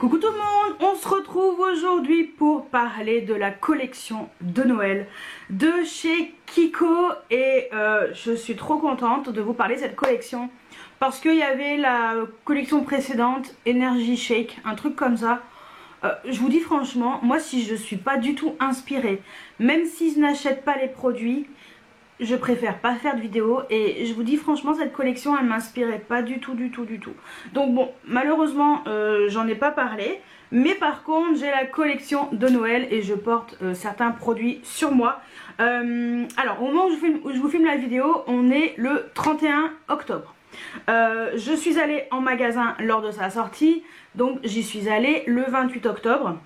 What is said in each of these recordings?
Coucou tout le monde, on se retrouve aujourd'hui pour parler de la collection de Noël de chez Kiko et je suis trop contente de vous parler de cette collection parce qu'il y avait la collection précédente, Energy Shake, un truc comme ça. Je vous dis franchement, moi si je suis pas du tout inspirée, même si je n'achète pas les produits, je préfère pas faire de vidéo et je vous dis franchement cette collection elle m'inspirait pas du tout. Donc bon, malheureusement j'en ai pas parlé, mais par contre j'ai la collection de Noël et je porte certains produits sur moi. Alors au moment où je vous filme la vidéo, on est le 31 octobre. Je suis allée en magasin lors de sa sortie, donc j'y suis allée le 28 octobre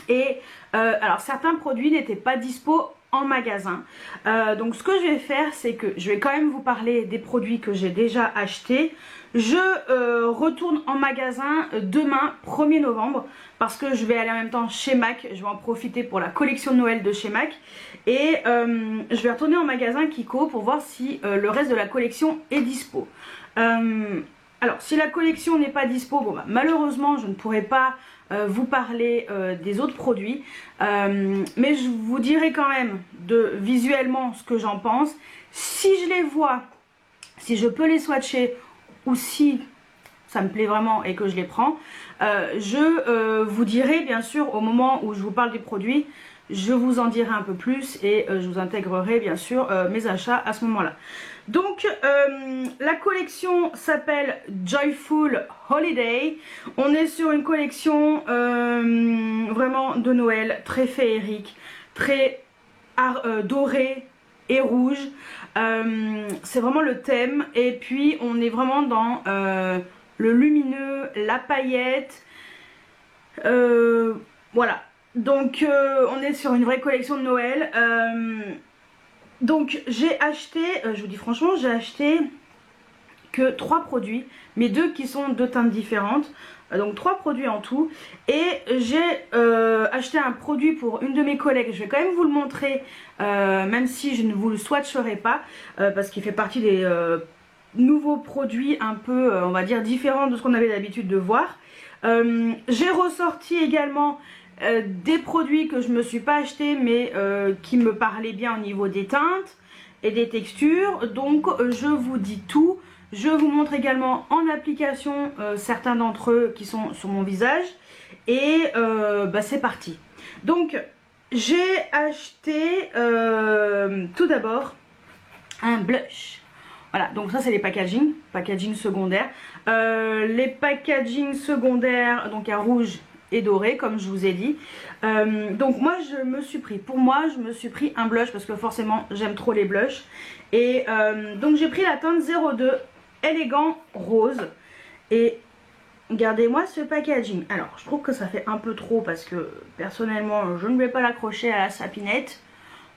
et alors certains produits n'étaient pas dispo en magasin. Donc ce que je vais faire, c'est que je vais quand même vous parler des produits que j'ai déjà achetés. Je retourne en magasin demain 1er novembre parce que je vais aller en même temps chez MAC. Je vais en profiter pour la collection de Noël de chez MAC et je vais retourner en magasin Kiko pour voir si le reste de la collection est dispo. Alors si la collection n'est pas dispo, bon bah, malheureusement je ne pourrai pas vous parler des autres produits, mais je vous dirai quand même visuellement ce que j'en pense. Si je les vois, si je peux les swatcher ou si ça me plaît vraiment et que je les prends, je vous dirai bien sûr au moment où je vous parle des produits, je vous en dirai un peu plus et je vous intégrerai bien sûr mes achats à ce moment là. Donc la collection s'appelle Joyful Holiday. On est sur une collection vraiment de Noël, très féerique, très doré et rouge. C'est vraiment le thème et puis on est vraiment dans le lumineux, la paillette, voilà. Donc on est sur une vraie collection de Noël. Donc j'ai acheté, je vous dis franchement, j'ai acheté que 3 produits, mais 2 qui sont de teintes différentes, donc 3 produits en tout. Et j'ai acheté un produit pour une de mes collègues, je vais quand même vous le montrer, même si je ne vous le swatcherai pas, parce qu'il fait partie des nouveaux produits un peu, on va dire, différents de ce qu'on avait l'habitude de voir. J'ai ressorti également des produits que je me suis pas acheté mais qui me parlaient bien au niveau des teintes et des textures, donc je vous dis tout. Je vous montre également en application certains d'entre eux qui sont sur mon visage et bah, c'est parti. Donc j'ai acheté tout d'abord un blush. Voilà, donc ça c'est les packaging secondaires. Les packaging secondaires, donc à rouge et doré comme je vous ai dit. Donc moi je me suis pris un blush parce que forcément j'aime trop les blushs. Et donc j'ai pris la teinte 02 élégant rose. Et regardez-moi ce packaging. Alors je trouve que ça fait un peu trop parce que personnellement je ne vais pas l'accrocher à la sapinette.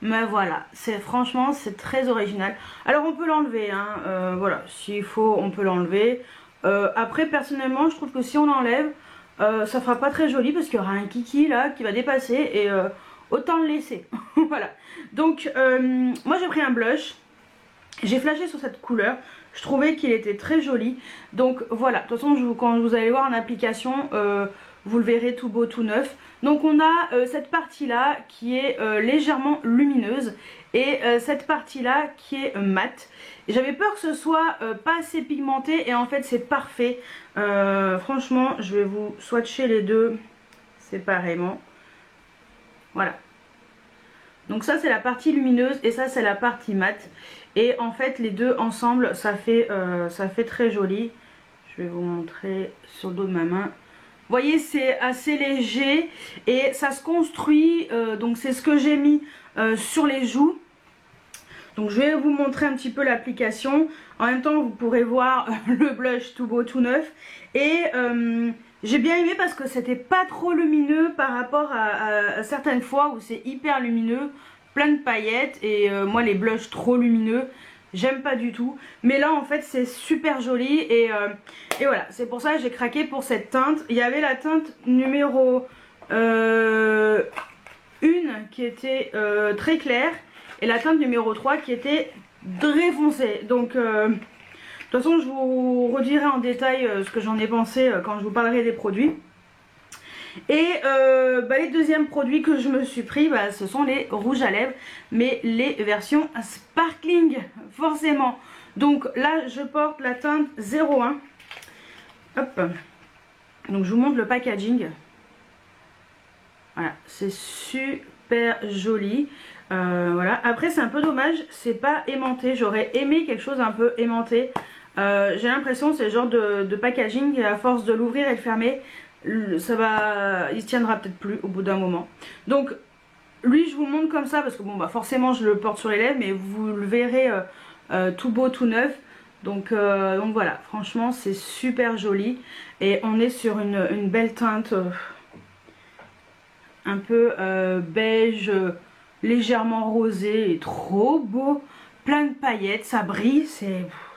Mais voilà, franchement c'est très original. Alors on peut l'enlever, hein, voilà, s'il faut on peut l'enlever. Après personnellement je trouve que si on l'enlève, ça fera pas très joli parce qu'il y aura un kiki là qui va dépasser et autant le laisser. Voilà, donc moi j'ai pris un blush, j'ai flashé sur cette couleur, je trouvais qu'il était très joli. Donc voilà, de toute façon quand vous allez voir en application, vous le verrez tout beau tout neuf. Donc on a cette partie là qui est légèrement lumineuse et cette partie là qui est mate. J'avais peur que ce soit pas assez pigmenté et en fait c'est parfait. Franchement je vais vous swatcher les deux séparément. Voilà. Donc ça c'est la partie lumineuse et ça c'est la partie mate. Et en fait les deux ensemble ça fait très joli. Je vais vous montrer sur le dos de ma main. Vous voyez c'est assez léger et ça se construit, donc c'est ce que j'ai mis sur les joues. Donc je vais vous montrer un petit peu l'application. En même temps vous pourrez voir le blush tout beau tout neuf. Et j'ai bien aimé parce que c'était pas trop lumineux par rapport à certaines fois où c'est hyper lumineux, plein de paillettes. Et moi les blushs trop lumineux j'aime pas du tout, mais là en fait c'est super joli et voilà, c'est pour ça que j'ai craqué pour cette teinte. Il y avait la teinte numéro 1 qui était très claire et la teinte numéro 3 qui était très foncée. Donc de toute façon je vous redirai en détail ce que j'en ai pensé quand je vous parlerai des produits. Et les deuxièmes produits que je me suis pris, ce sont les rouges à lèvres, mais les versions sparkling, forcément. Donc là, je porte la teinte 01. Hop. Donc je vous montre le packaging. Voilà, c'est super joli. Voilà. Après, c'est un peu dommage, c'est pas aimanté. J'aurais aimé quelque chose un peu aimanté. J'ai l'impression c'est le genre de packaging, à force de l'ouvrir et de fermer, il se tiendra peut-être plus au bout d'un moment. Donc lui, je vous le montre comme ça parce que bon, forcément je le porte sur les lèvres, mais vous le verrez tout beau, tout neuf. Donc voilà, franchement c'est super joli et on est sur une belle teinte un peu beige, légèrement rosé et trop beau, plein de paillettes, ça brille,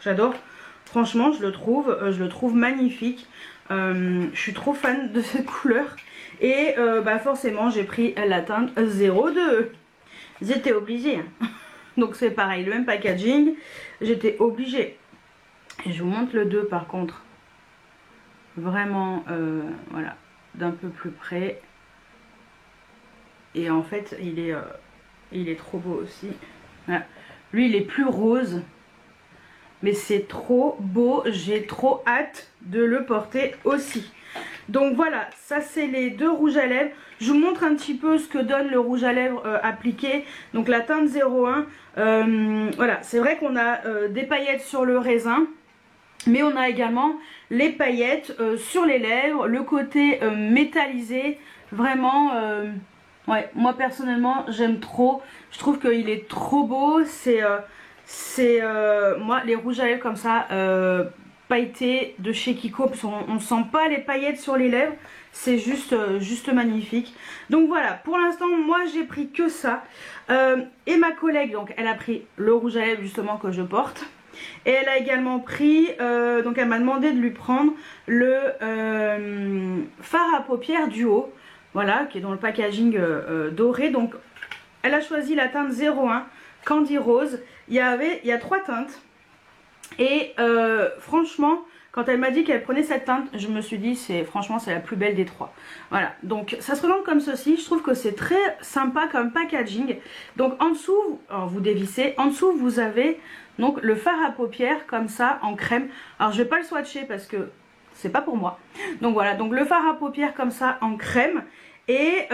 j'adore. Franchement je le trouve magnifique. Je suis trop fan de cette couleur et forcément j'ai pris la teinte 02. J'étais obligée hein. Donc c'est pareil, le même packaging, j'étais obligée. Et je vous montre le 2 par contre, vraiment voilà, d'un peu plus près. Et en fait il est trop beau aussi. Voilà. Lui il est plus rose, mais c'est trop beau, j'ai trop hâte de le porter aussi. Donc voilà, ça c'est les deux rouges à lèvres. Je vous montre un petit peu ce que donne le rouge à lèvres appliqué. Donc la teinte 01, voilà, c'est vrai qu'on a des paillettes sur le raisin, mais on a également les paillettes sur les lèvres, le côté métallisé, vraiment, ouais, moi personnellement j'aime trop, je trouve qu'il est trop beau, moi les rouges à lèvres comme ça, pailletés de chez Kiko, parce qu'on ne sent pas les paillettes sur les lèvres, c'est juste magnifique. Donc voilà, pour l'instant moi j'ai pris que ça, et ma collègue donc elle a pris le rouge à lèvres justement que je porte. Et elle a également pris, donc elle m'a demandé de lui prendre le fard à paupières duo, voilà, qui est dans le packaging doré. Donc elle a choisi la teinte 01 Candy Rose. Il y a 3 teintes. Et franchement, quand elle m'a dit qu'elle prenait cette teinte, je me suis dit franchement c'est la plus belle des 3. Voilà, donc ça se présente comme ceci. Je trouve que c'est très sympa comme packaging. Donc en dessous, alors vous dévissez, en dessous vous avez donc le fard à paupières comme ça en crème. Alors je vais pas le swatcher parce que c'est pas pour moi. Donc voilà, donc le fard à paupières comme ça en crème. Et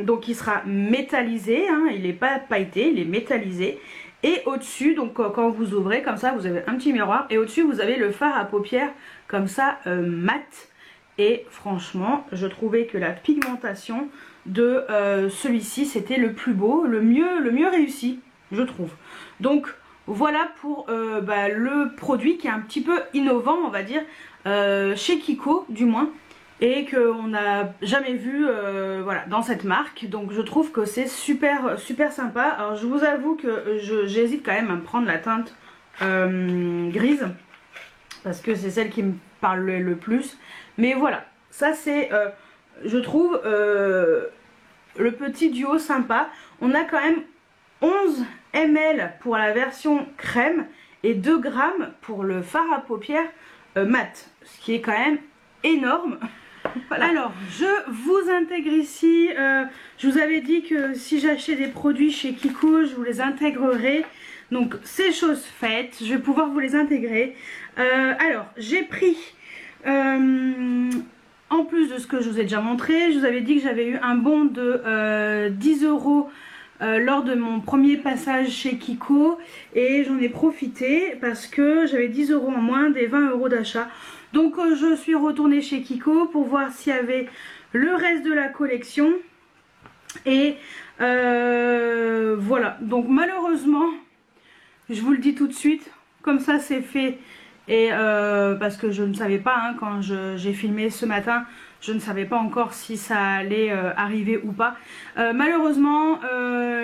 donc il sera métallisé, hein, il n'est pas pailleté, il est métallisé. Et au-dessus, donc quand vous ouvrez comme ça, vous avez un petit miroir. Et au-dessus, vous avez le fard à paupières comme ça, mat. Et franchement, je trouvais que la pigmentation de celui-ci, c'était le plus beau, le mieux réussi, je trouve. Donc voilà pour le produit qui est un petit peu innovant, on va dire, chez Kiko du moins. Et qu'on n'a jamais vu voilà, dans cette marque. Donc je trouve que c'est super sympa. Alors je vous avoue que j'hésite quand même à me prendre la teinte grise, parce que c'est celle qui me parle le plus. Mais voilà, ça c'est je trouve le petit duo sympa. On a quand même 11 ml pour la version crème et 2 grammes pour le fard à paupières mat, ce qui est quand même énorme. Voilà. Alors je vous intègre ici, je vous avais dit que si j'achetais des produits chez Kiko je vous les intégrerai, donc c'est chose faite, je vais pouvoir vous les intégrer. Alors j'ai pris en plus de ce que je vous ai déjà montré, je vous avais dit que j'avais eu un bon de 10 € lors de mon premier passage chez Kiko, et j'en ai profité parce que j'avais 10 € en moins des 20 € d'achat. Donc je suis retournée chez Kiko pour voir s'il y avait le reste de la collection. Et voilà, donc malheureusement, je vous le dis tout de suite, comme ça c'est fait. Et parce que je ne savais pas, hein, quand j'ai filmé ce matin, je ne savais pas encore si ça allait arriver ou pas. Malheureusement,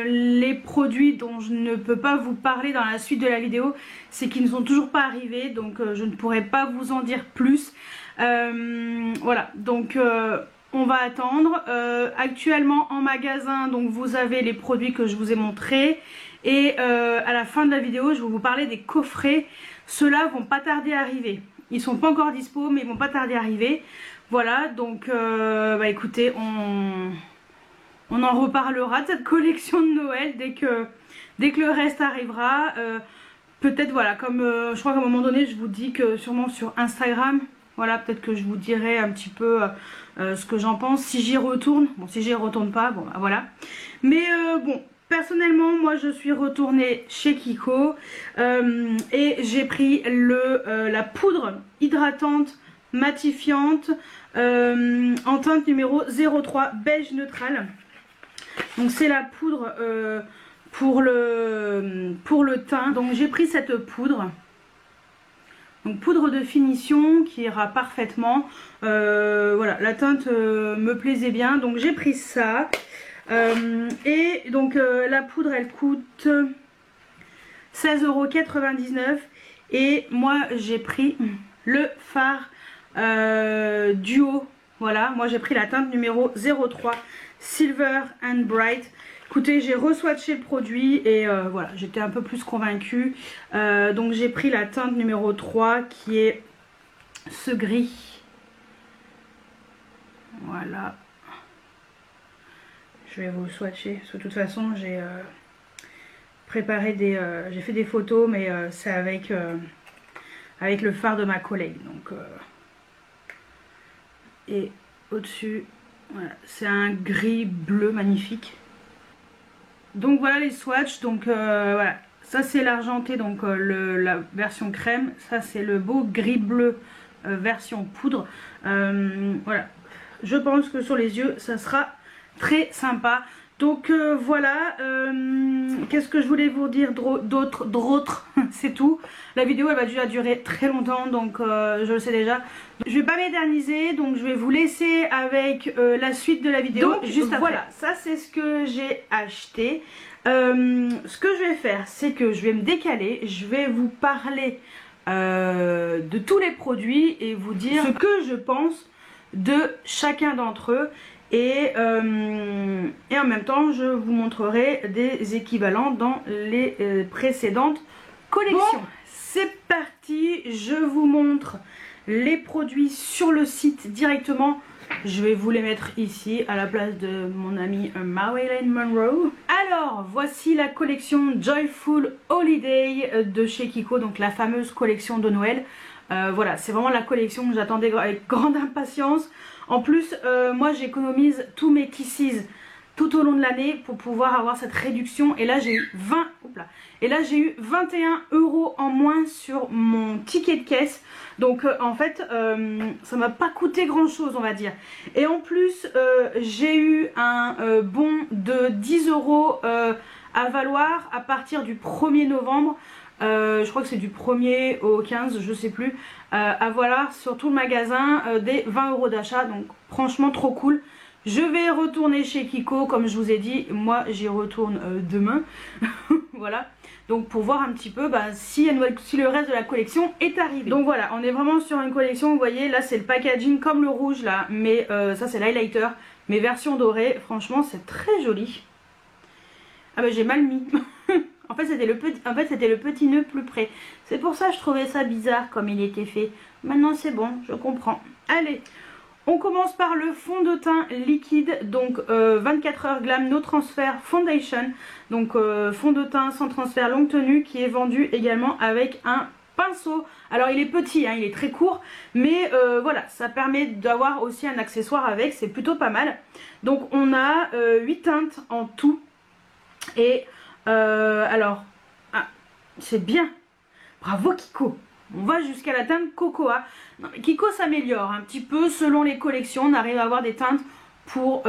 les produits dont je ne peux pas vous parler dans la suite de la vidéo, c'est qu'ils ne sont toujours pas arrivés, donc je ne pourrai pas vous en dire plus. Voilà, donc on va attendre. Actuellement en magasin, donc vous avez les produits que je vous ai montrés. Et à la fin de la vidéo, je vais vous parler des coffrets. Ceux-là vont pas tarder à arriver. Ils sont pas encore dispo, mais ils vont pas tarder à arriver. Voilà, donc bah écoutez, on en reparlera de cette collection de Noël dès que le reste arrivera. Peut-être voilà, comme je crois qu'à un moment donné je vous dis que sûrement sur Instagram, voilà, peut-être que je vous dirai un petit peu ce que j'en pense, si j'y retourne. Bon, si j'y retourne pas, bon bah, voilà. Mais bon, personnellement moi je suis retournée chez Kiko et j'ai pris la poudre hydratante matifiante en teinte numéro 03 beige neutral. Donc c'est la poudre pour le teint. Donc j'ai pris cette poudre, donc poudre de finition qui ira parfaitement. Voilà, la teinte me plaisait bien, donc j'ai pris ça. Et donc la poudre elle coûte 16,99 € et moi j'ai pris le fard duo. Voilà, moi j'ai pris la teinte numéro 03 Silver and Bright. Écoutez, j'ai re-swatché le produit et voilà, j'étais un peu plus convaincue. Donc j'ai pris la teinte numéro 3 qui est ce gris. Voilà. Je vais vous swatcher parce que de toute façon j'ai préparé j'ai fait des photos, mais c'est avec le fard de ma collègue. Donc et au-dessus, voilà, c'est un gris bleu magnifique. Donc voilà les swatchs. Donc voilà, ça c'est l'argenté, donc la version crème. Ça c'est le beau gris bleu version poudre. Voilà, je pense que sur les yeux ça sera très sympa. Donc voilà, qu'est-ce que je voulais vous dire d'autre? C'est tout. La vidéo elle va déjà durer très longtemps, donc je le sais déjà. Je vais pas m'éterniser, donc je vais vous laisser avec la suite de la vidéo. Donc, juste après. Voilà, ça c'est ce que j'ai acheté. Ce que je vais faire, c'est que je vais me décaler, je vais vous parler de tous les produits et vous dire ce que je pense de chacun d'entre eux. Et en même temps je vous montrerai des équivalents dans les précédentes collections. Bon, c'est parti, je vous montre les produits sur le site directement. Je vais vous les mettre ici à la place de mon amie Marilyn Monroe. Alors voici la collection Joyful Holiday de chez Kiko, donc la fameuse collection de Noël. Voilà, c'est vraiment la collection que j'attendais avec grande impatience. En plus, moi j'économise tous mes Kisses tout au long de l'année pour pouvoir avoir cette réduction. Et là j'ai eu 21 € en moins sur mon ticket de caisse. Donc en fait, ça m'a pas coûté grand chose, on va dire. Et en plus, j'ai eu un bon de 10 € à valoir à partir du 1er novembre. Je crois que c'est du 1er au 15, je sais plus, à valoir sur tout le magasin des 20 € d'achat. Donc franchement trop cool. Je vais retourner chez Kiko, comme je vous ai dit, moi j'y retourne demain. Voilà, donc pour voir un petit peu si le reste de la collection est arrivé. Donc voilà, on est vraiment sur une collection, vous voyez, là c'est le packaging comme le rouge là, mais ça c'est l'highlighter, mais version dorée, franchement c'est très joli. Ah bah j'ai mal mis. En fait c'était le petit nœud plus près. C'est pour ça que je trouvais ça bizarre comme il était fait. Maintenant c'est bon, je comprends. Allez, on commence par le fond de teint liquide. Donc 24 heures Glam No Transfer Foundation. Donc fond de teint sans transfert longue tenue qui est vendu également avec un pinceau. Alors il est petit, hein, il est très court, mais voilà, ça permet d'avoir aussi un accessoire avec, c'est plutôt pas mal. Donc on a 8 teintes en tout. Et alors, c'est bien, bravo Kiko. On va jusqu'à la teinte cocoa. Non, mais Kiko s'améliore un petit peu selon les collections. On arrive à avoir des teintes pour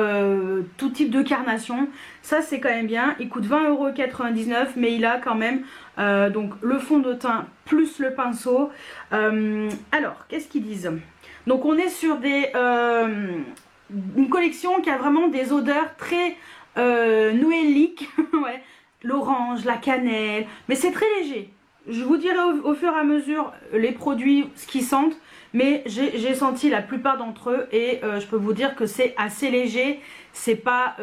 tout type de carnation. Ça c'est quand même bien. Il coûte 20,99 €, mais il a quand même donc le fond de teint plus le pinceau. Alors qu'est-ce qu'ils disent? Donc on est sur une collection qui a vraiment des odeurs très noëliques. Ouais, l'orange, la cannelle, mais c'est très léger. Je vous dirai au fur et à mesure les produits, ce qu'ils sentent, mais j'ai senti la plupart d'entre eux et je peux vous dire que c'est assez léger. C'est pas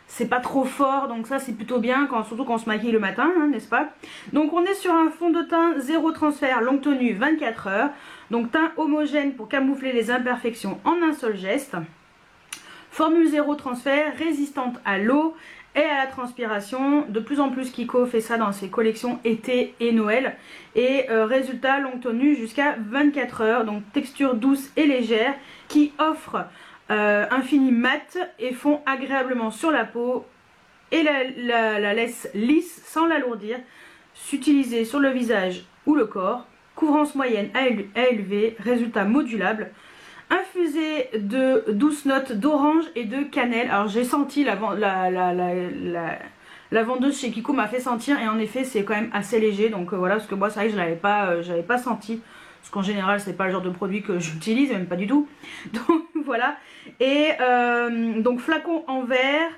c'est pas trop fort, donc ça c'est plutôt bien, surtout quand on se maquille le matin, hein, n'est-ce pas? Donc on est sur un fond de teint zéro transfert, longue tenue 24 heures. Donc teint homogène pour camoufler les imperfections en un seul geste. Formule zéro transfert, résistante à l'eau et à la transpiration. De plus en plus Kiko fait ça dans ses collections été et Noël. Et résultat, longue tenue jusqu'à 24 heures. Donc texture douce et légère qui offre un fini mat et fond agréablement sur la peau. Et la laisse lisse sans l'alourdir. S'utiliser sur le visage ou le corps. Couvrance moyenne à élevée. Résultat modulable. Infusé de douces notes d'orange et de cannelle. Alors j'ai senti la vendeuse chez Kiko m'a fait sentir et en effet c'est quand même assez léger. Donc voilà, parce que moi c'est vrai que je l'avais pas senti. Parce qu'en général c'est pas le genre de produit que j'utilise, même pas du tout. Donc voilà. Et donc flacon en verre,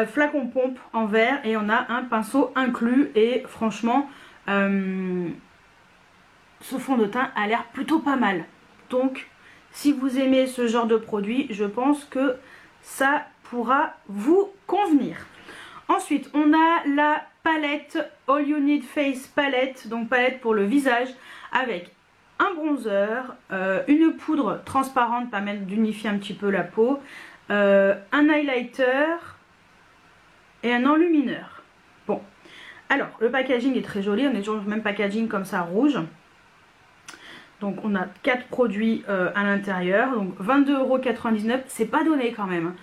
flacon pompe en verre et on a un pinceau inclus. Et franchement ce fond de teint a l'air plutôt pas mal. Donc si vous aimez ce genre de produit, je pense que ça pourra vous convenir. Ensuite, on a la palette All You Need Face palette, donc palette pour le visage, avec un bronzer, une poudre transparente permettre d'unifier un petit peu la peau, un highlighter et un enlumineur. Bon, alors le packaging est très joli, on est toujours le même packaging comme ça rouge. Donc on a 4 produits à l'intérieur, donc 22,99 €, c'est pas donné quand même.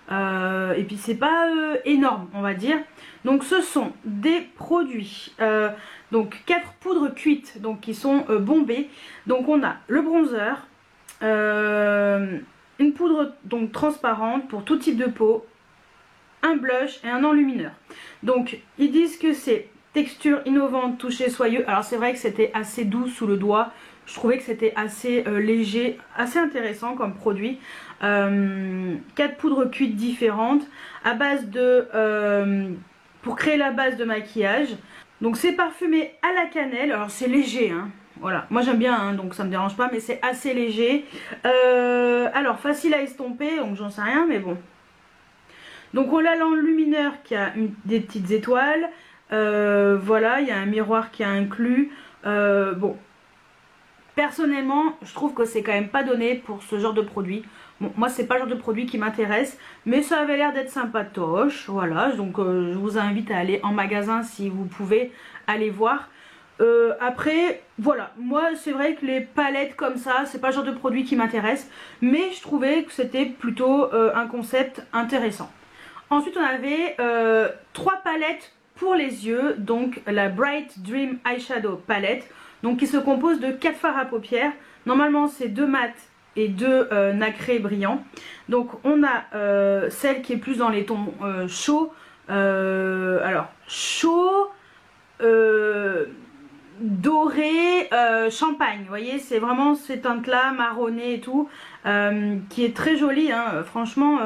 Et puis c'est pas énorme on va dire. Donc ce sont des produits, donc 4 poudres cuites donc qui sont bombées. Donc on a le bronzer, une poudre donc transparente pour tout type de peau, un blush et un enlumineur. Donc ils disent que c'est texture innovante, toucher soyeux. Alors c'est vrai que c'était assez doux sous le doigt. Je trouvais que c'était assez léger, assez intéressant comme produit. 4 poudres cuites différentes à base de pour créer la base de maquillage. Donc c'est parfumé à la cannelle. Alors c'est léger, hein. Voilà, moi j'aime bien, hein, donc ça me dérange pas, mais c'est assez léger. Alors facile à estomper, donc j'en sais rien, mais bon. Donc on a l'enlumineur qui a des petites étoiles. Voilà, il y a un miroir qui est inclus. Bon. Personnellement, je trouve que c'est quand même pas donné pour ce genre de produit. Bon, moi, c'est pas le genre de produit qui m'intéresse, mais ça avait l'air d'être sympatoche. Voilà, donc je vous invite à aller en magasin si vous pouvez aller voir. Après, voilà, moi, c'est vrai que les palettes comme ça, c'est pas le genre de produit qui m'intéresse, mais je trouvais que c'était plutôt un concept intéressant. Ensuite, on avait 3 palettes pour les yeux, donc la Bright Dream Eyeshadow palette. Donc qui se compose de 4 fards à paupières. Normalement c'est 2 mat et 2 nacrés brillants. Donc on a celle qui est plus dans les tons chauds. Alors chaud, doré, champagne. Vous voyez, c'est vraiment ces teintes là, marronnées et tout, qui est très jolie, hein. Franchement,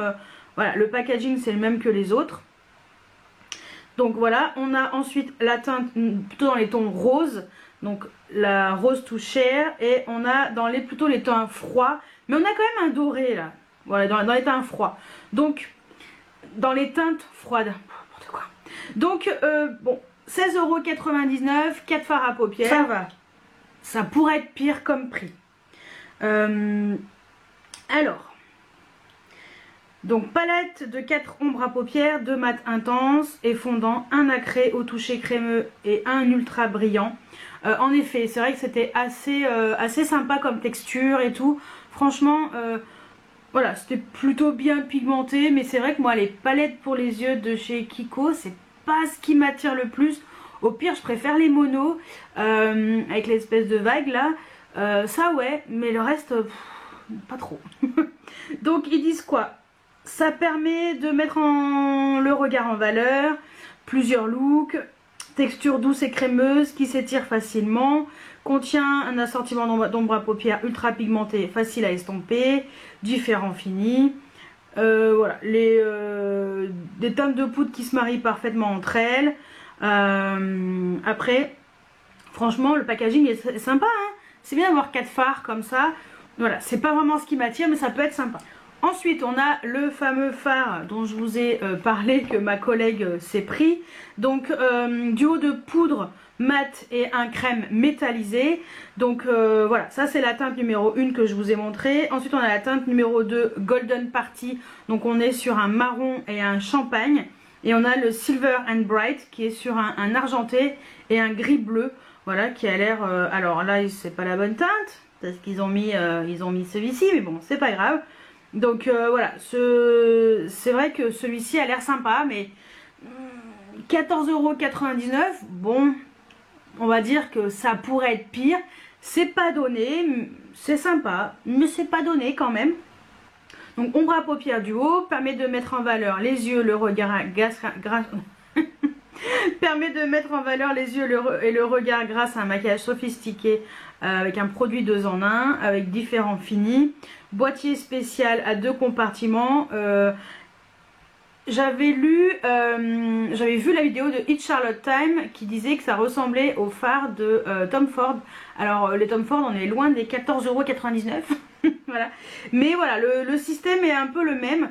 voilà, le packaging c'est le même que les autres. Donc voilà, on a ensuite la teinte plutôt dans les tons roses. Donc la rose to share, et on a dans plutôt les teints froids, mais on a quand même un doré là, voilà, dans les teints froids. Donc dans les teintes froides, n'importe quoi. Donc bon, 16,99 €, 4 fards à paupières, ça va. Ça pourrait être pire comme prix. Alors, donc palette de 4 ombres à paupières, 2 mat intenses et fondant, un nacré au toucher crémeux et un ultra brillant. En effet, c'est vrai que c'était assez sympa comme texture et tout. Franchement, voilà, c'était plutôt bien pigmenté. Mais c'est vrai que moi, les palettes pour les yeux de chez Kiko, c'est pas ce qui m'attire le plus. Au pire, je préfère les monos avec l'espèce de vague là. Ça, ouais, mais le reste, pas trop. Donc, ils disent quoi? Ça permet de mettre le regard en valeur, plusieurs looks. Texture douce et crémeuse qui s'étire facilement, contient un assortiment d'ombre à paupières ultra pigmenté, facile à estomper, différents finis. Voilà, des teintes de poudre qui se marient parfaitement entre elles. Après, franchement, le packaging est sympa, hein. C'est bien d'avoir 4 fards comme ça. Voilà, c'est pas vraiment ce qui m'attire, mais ça peut être sympa. Ensuite, on a le fameux fard dont je vous ai parlé, que ma collègue s'est pris. Donc, duo de poudre mat et un crème métallisé. Donc, voilà, ça c'est la teinte numéro 1 que je vous ai montré. Ensuite, on a la teinte numéro 2, Golden Party. Donc, on est sur un marron et un champagne. Et on a le Silver and Bright qui est sur un argenté et un gris bleu. Voilà, qui a l'air... alors là, c'est pas la bonne teinte, parce qu'ils ont mis celui-ci, mais bon, c'est pas grave. Donc voilà, c'est vrai que celui-ci a l'air sympa, mais 14,99 €, bon, on va dire que ça pourrait être pire. C'est pas donné, c'est sympa, mais c'est pas donné quand même. Donc ombre à paupières duo, permet de mettre en valeur les yeux, le regard permet de mettre en valeur les yeux et le regard grâce à un maquillage sophistiqué avec un produit 2 en 1 avec différents finis. Boîtier spécial à 2 compartiments. J'avais vu la vidéo de It Charlotte Time qui disait que ça ressemblait au fard de Tom Ford. Alors les Tom Ford, on est loin des 14,99 €. Voilà. Mais voilà, le système est un peu le même.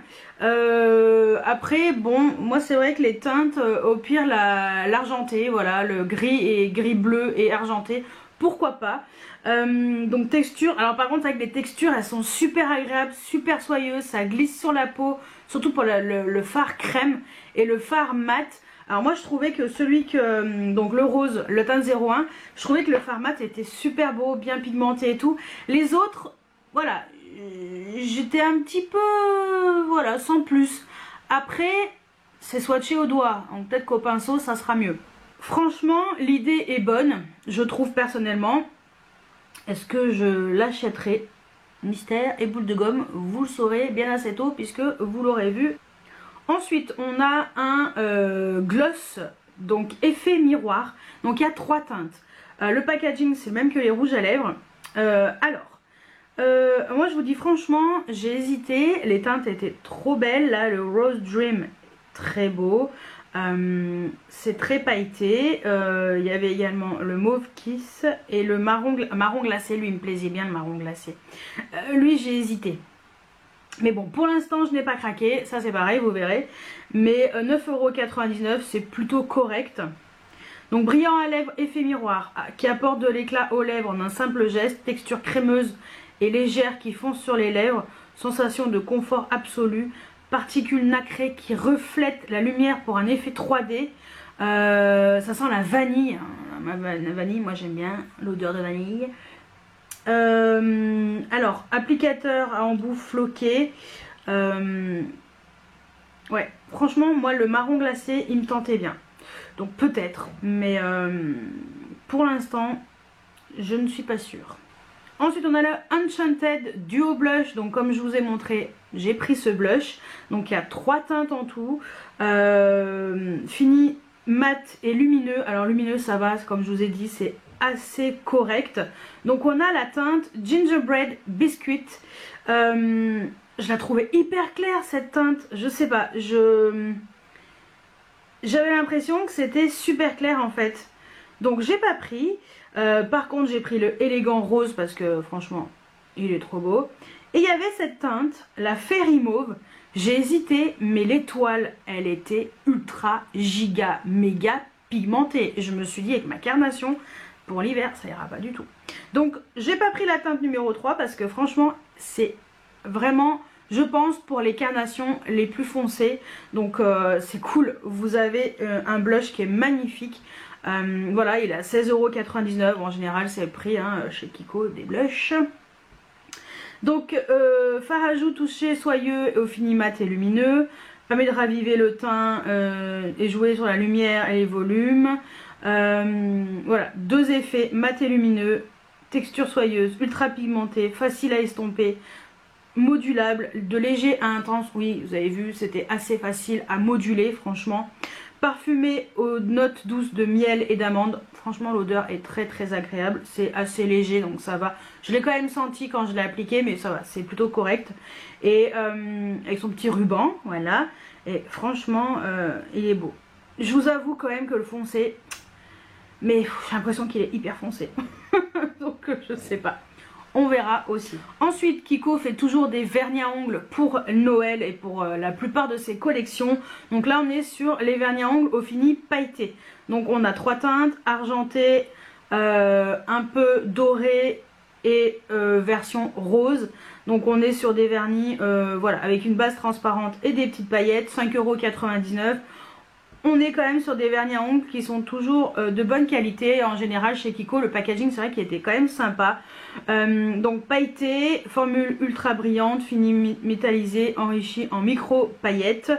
Après, bon, moi c'est vrai que les teintes, au pire l'argenté, voilà, le gris et gris bleu et argenté, pourquoi pas. Donc texture, alors par contre avec les textures, elles sont super agréables, super soyeuses, ça glisse sur la peau, surtout pour le fard crème et le fard mat. Alors moi je trouvais que celui que, donc le rose, le teint 01, je trouvais que le fard mat était super beau, bien pigmenté et tout. Les autres, voilà, j'étais un petit peu, voilà, sans plus. Après, c'est swatché au doigt, donc peut-être qu'au pinceau ça sera mieux. Franchement, l'idée est bonne, je trouve personnellement. Est-ce que je l'achèterai? Mystère et boule de gomme, vous le saurez bien assez tôt puisque vous l'aurez vu. Ensuite, on a un gloss, donc effet miroir. Donc il y a 3 teintes. Le packaging, c'est le même que les rouges à lèvres. Moi je vous dis franchement, j'ai hésité. Les teintes étaient trop belles. Là, le Rose Dream, très beau. C'est très pailleté. Il y avait également le mauve kiss et le marron glacé. Lui il me plaisait bien, le marron glacé. Lui j'ai hésité, mais bon pour l'instant je n'ai pas craqué. Ça c'est pareil, vous verrez. Mais 9,99 €, c'est plutôt correct. Donc brillant à lèvres, effet miroir, qui apporte de l'éclat aux lèvres en un simple geste. Texture crémeuse et légère qui fonce sur les lèvres. Sensation de confort absolu. Particules nacrées qui reflètent la lumière pour un effet 3D. Ça sent la vanille. La vanille, moi j'aime bien l'odeur de vanille. Alors, applicateur à embout floqué. Ouais, franchement, moi le marron glacé, il me tentait bien. Donc peut-être, mais pour l'instant, je ne suis pas sûre. Ensuite, on a le Enchanted Duo Blush. Donc, comme je vous ai montré, j'ai pris ce blush. Donc, il y a 3 teintes en tout. Fini mat et lumineux. Alors, lumineux, ça va, comme je vous ai dit, c'est assez correct. Donc, on a la teinte Gingerbread Biscuit. Je la trouvais hyper claire, cette teinte. Je sais pas, j'avais l'impression que c'était super clair, en fait. Donc, j'ai pas pris. Par contre j'ai pris le élégant rose parce que franchement il est trop beau. Et il y avait cette teinte, la Fairy Mauve. J'ai hésité, mais l'étoile elle était ultra giga méga pigmentée. Et je me suis dit avec ma carnation pour l'hiver ça ira pas du tout. Donc j'ai pas pris la teinte numéro 3 parce que franchement c'est vraiment, je pense, pour les carnations les plus foncées. Donc c'est cool, vous avez un blush qui est magnifique. Voilà, il est à 16,99 €. En général c'est le prix chez Kiko des blushs. Donc fard à joues touché soyeux et au fini mat et lumineux. Permet de raviver le teint et jouer sur la lumière et les volumes. Voilà, 2 effets mat et lumineux. Texture soyeuse, ultra pigmentée, facile à estomper, modulable, de léger à intense. Oui, vous avez vu, c'était assez facile à moduler franchement. Parfumé aux notes douces de miel et d'amande. Franchement l'odeur est très très agréable. C'est assez léger donc ça va. Je l'ai quand même senti quand je l'ai appliqué, mais ça va, c'est plutôt correct. Et avec son petit ruban, voilà. Et franchement il est beau. Je vous avoue quand même que le foncé, mais j'ai l'impression qu'il est hyper foncé. Donc je sais pas. on verra aussi. Ensuite, Kiko fait toujours des vernis à ongles pour Noël et pour la plupart de ses collections. Donc là, on est sur les vernis à ongles au fini pailleté. Donc on a 3 teintes, argenté, un peu doré et version rose. Donc on est sur des vernis voilà, avec une base transparente et des petites paillettes, 5,99 €. On est quand même sur des vernis à ongles qui sont toujours de bonne qualité. En général chez Kiko le packaging c'est vrai qu'il était quand même sympa. Donc pailleté, formule ultra brillante, fini métallisé, enrichi en micro paillettes.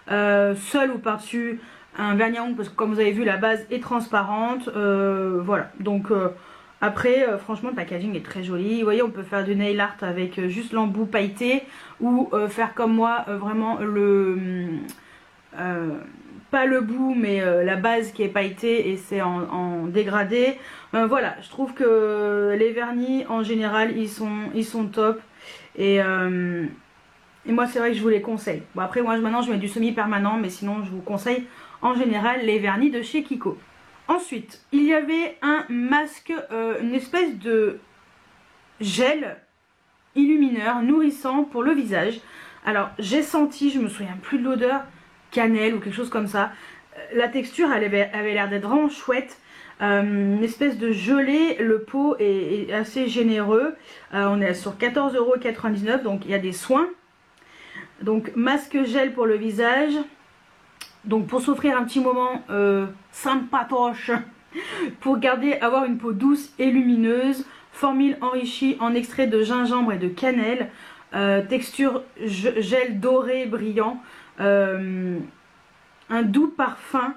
Seul ou par dessus un vernis à ongles parce que comme vous avez vu la base est transparente. Voilà donc après franchement le packaging est très joli. Vous voyez on peut faire du nail art avec juste l'embout pailleté. Ou faire comme moi vraiment le... pas le bout mais la base qui est pailletée et c'est en dégradé. Voilà, je trouve que les vernis en général ils sont top et moi c'est vrai que je vous les conseille. Bon après moi maintenant je mets du semi permanent mais sinon je vous conseille en général les vernis de chez Kiko. Ensuite il y avait un masque, une espèce de gel illumineur nourrissant pour le visage. Alors j'ai senti, je me souviens plus de l'odeur, cannelle ou quelque chose comme ça. La texture elle avait l'air d'être vraiment chouette. Une espèce de gelée, le pot est assez généreux. On est sur 14,99 € donc il y a des soins. Donc masque gel pour le visage. Donc pour s'offrir un petit moment sympatoche, pour avoir une peau douce et lumineuse. Formule enrichie en extrait de gingembre et de cannelle. Texture gel doré brillant. Un doux parfum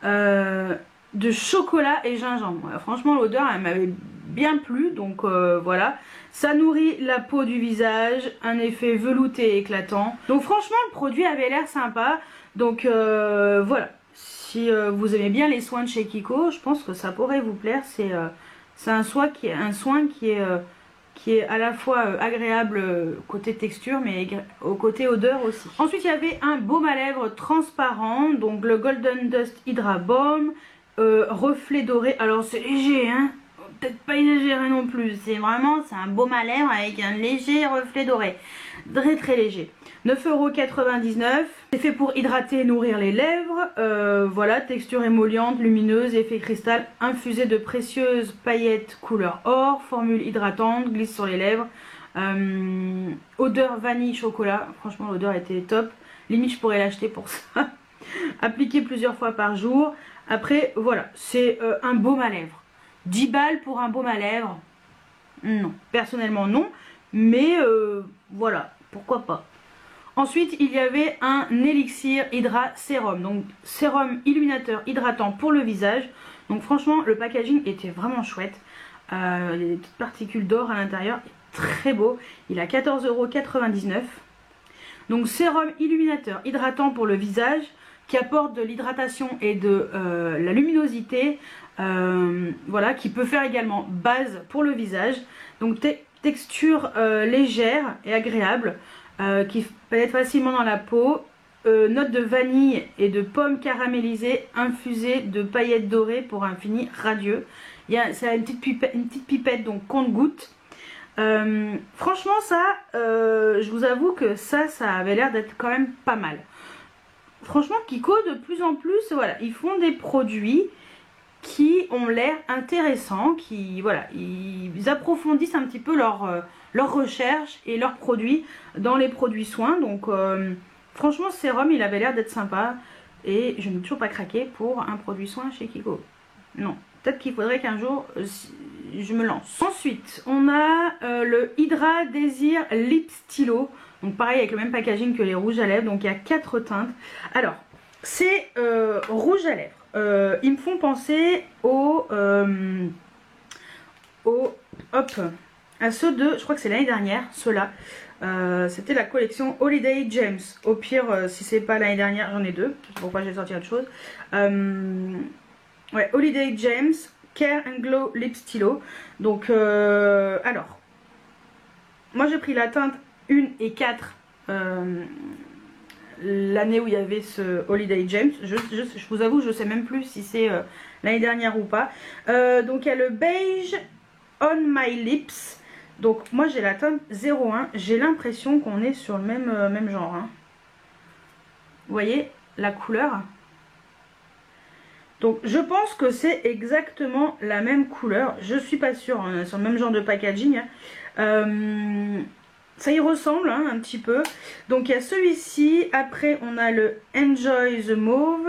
de chocolat et gingembre. Franchement l'odeur elle m'avait bien plu donc voilà. Ça nourrit la peau du visage, un effet velouté et éclatant. Donc franchement le produit avait l'air sympa. Donc voilà, si vous aimez bien les soins de chez Kiko, je pense que ça pourrait vous plaire. C'est un soin qui est à la fois agréable côté texture mais au côté odeur aussi. Ensuite il y avait un baume à lèvres transparent, donc le Golden Dust Hydra Balm, reflet doré. Alors c'est léger hein, peut-être pas exagéré non plus, c'est un baume à lèvres avec un léger reflet doré, très très léger. 9,99 €. C'est fait pour hydrater et nourrir les lèvres. Voilà, texture émolliente, lumineuse, effet cristal, infusé de précieuses paillettes couleur or, formule hydratante, glisse sur les lèvres. Odeur vanille chocolat, franchement l'odeur était top. Limite je pourrais l'acheter pour ça. Appliqué plusieurs fois par jour. Après voilà, c'est un baume à lèvres. 10 balles pour un baume à lèvres. Non, personnellement non. Mais voilà, pourquoi pas. Ensuite il y avait un élixir Hydra Sérum, donc sérum illuminateur hydratant pour le visage. Donc franchement le packaging était vraiment chouette. Il y a des petites particules d'or à l'intérieur, très beau. Il a 14,99 €. Donc sérum illuminateur hydratant pour le visage qui apporte de l'hydratation et de la luminosité. Voilà, qui peut faire également base pour le visage. Donc texture légère et agréable. Qui pénètre facilement dans la peau, note de vanille et de pomme caramélisée infusée de paillettes dorées pour un fini radieux. C'est une petite pipette donc compte-gouttes. Franchement ça, je vous avoue que ça avait l'air d'être quand même pas mal. Franchement Kiko de plus en plus, voilà, ils font des produits qui ont l'air intéressants, qui voilà, ils approfondissent un petit peu leur recherche et leurs produits dans les produits soins. Donc franchement ce sérum il avait l'air d'être sympa et je n'ai toujours pas craqué pour un produit soin chez Kiko. Non, peut-être qu'il faudrait qu'un jour je me lance. Ensuite on a le Hydra Désir Lip Stylo, donc pareil avec le même packaging que les rouges à lèvres. Donc il y a 4 teintes. Alors c'est rouge à lèvres. Ils me font penser à ceux de, je crois que c'est l'année dernière, ceux-là. C'était la collection Holiday James. Au pire, si c'est pas l'année dernière, j'en ai 2. C'est pourquoi j'ai sorti autre chose. Ouais, Holiday James Care and Glow Lip Stylo. Donc, alors, moi j'ai pris la teinte 1 et 4. L'année où il y avait ce Holiday James, je vous avoue je sais même plus si c'est l'année dernière ou pas. Donc il y a le beige On My Lips, Donc moi j'ai la teinte 01, j'ai l'impression qu'on est sur le même genre. Hein. Vous voyez la couleur? Donc je pense que c'est exactement la même couleur. Je suis pas sûre, on est sur le même genre de packaging. Ça y ressemble hein, un petit peu. Donc il y a celui-ci, après on a le Enjoy the Mauve,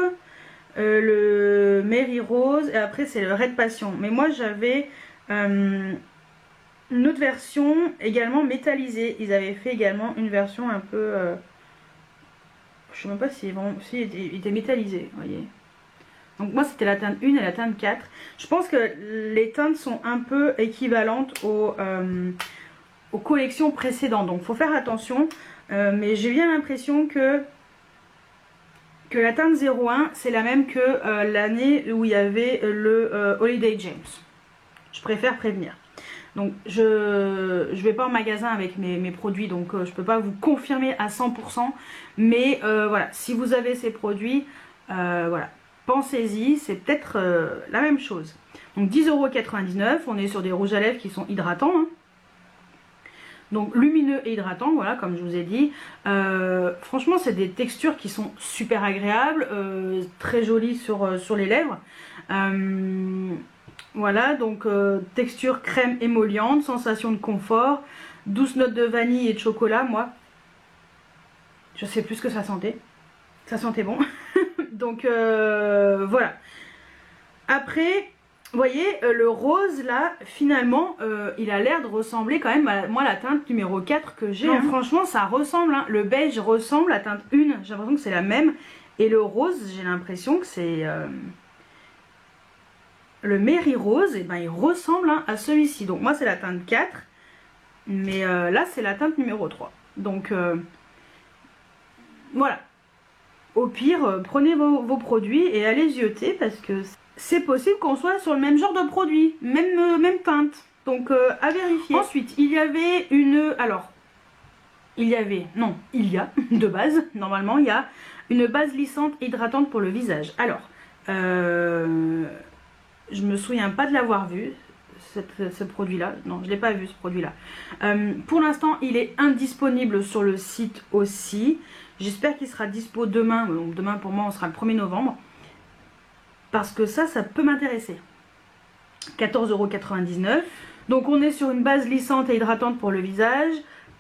le Mary Rose et après c'est le Red Passion. Mais moi j'avais une autre version également métallisée. Ils avaient fait également une version un peu... je sais même pas si il était métallisé, vous voyez. Donc moi c'était la teinte 1 et la teinte 4. Je pense que les teintes sont un peu équivalentes aux collections précédentes. Donc il faut faire attention. Mais j'ai bien l'impression que la teinte 01 c'est la même que l'année où il y avait le Holiday James. Je préfère prévenir. Donc je vais pas en magasin avec mes produits, donc je peux pas vous confirmer à 100%. Mais voilà, si vous avez ces produits, voilà, pensez-y, c'est peut-être la même chose. Donc 10,99 €, on est sur des rouges à lèvres qui sont hydratants. Hein. Donc lumineux et hydratant, voilà, comme je vous ai dit. Franchement, c'est des textures qui sont super agréables, très jolies sur les lèvres. Voilà, donc texture crème émolliente, sensation de confort, douce note de vanille et de chocolat. Moi, je sais plus ce que ça sentait. Ça sentait bon. Donc voilà. Après, vous voyez, le rose là, finalement, il a l'air de ressembler quand même à moi la teinte numéro 4 que j'ai. Hein. Franchement, ça ressemble. Hein. Le beige ressemble, la teinte 1, j'ai l'impression que c'est la même. Et le rose, j'ai l'impression que c'est... le Mary Rose, et ben, il ressemble hein, à celui-ci. Donc moi c'est la teinte 4, mais là c'est la teinte numéro 3. Donc voilà. Au pire, prenez vos produits et allez zioter parce que c'est possible qu'on soit sur le même genre de produit, même teinte. Donc à vérifier. Ensuite, il y avait une... Alors, il y avait... Non, il y a de base, normalement, il y a une base lissante hydratante pour le visage. Alors, je me souviens pas de l'avoir vu, ce produit-là. Non, je l'ai pas vu, ce produit-là. Pour l'instant, il est indisponible sur le site aussi. J'espère qu'il sera dispo demain. Donc demain, pour moi, on sera le 1er novembre. Parce que ça peut m'intéresser. 14,99 €. Donc, on est sur une base lissante et hydratante pour le visage.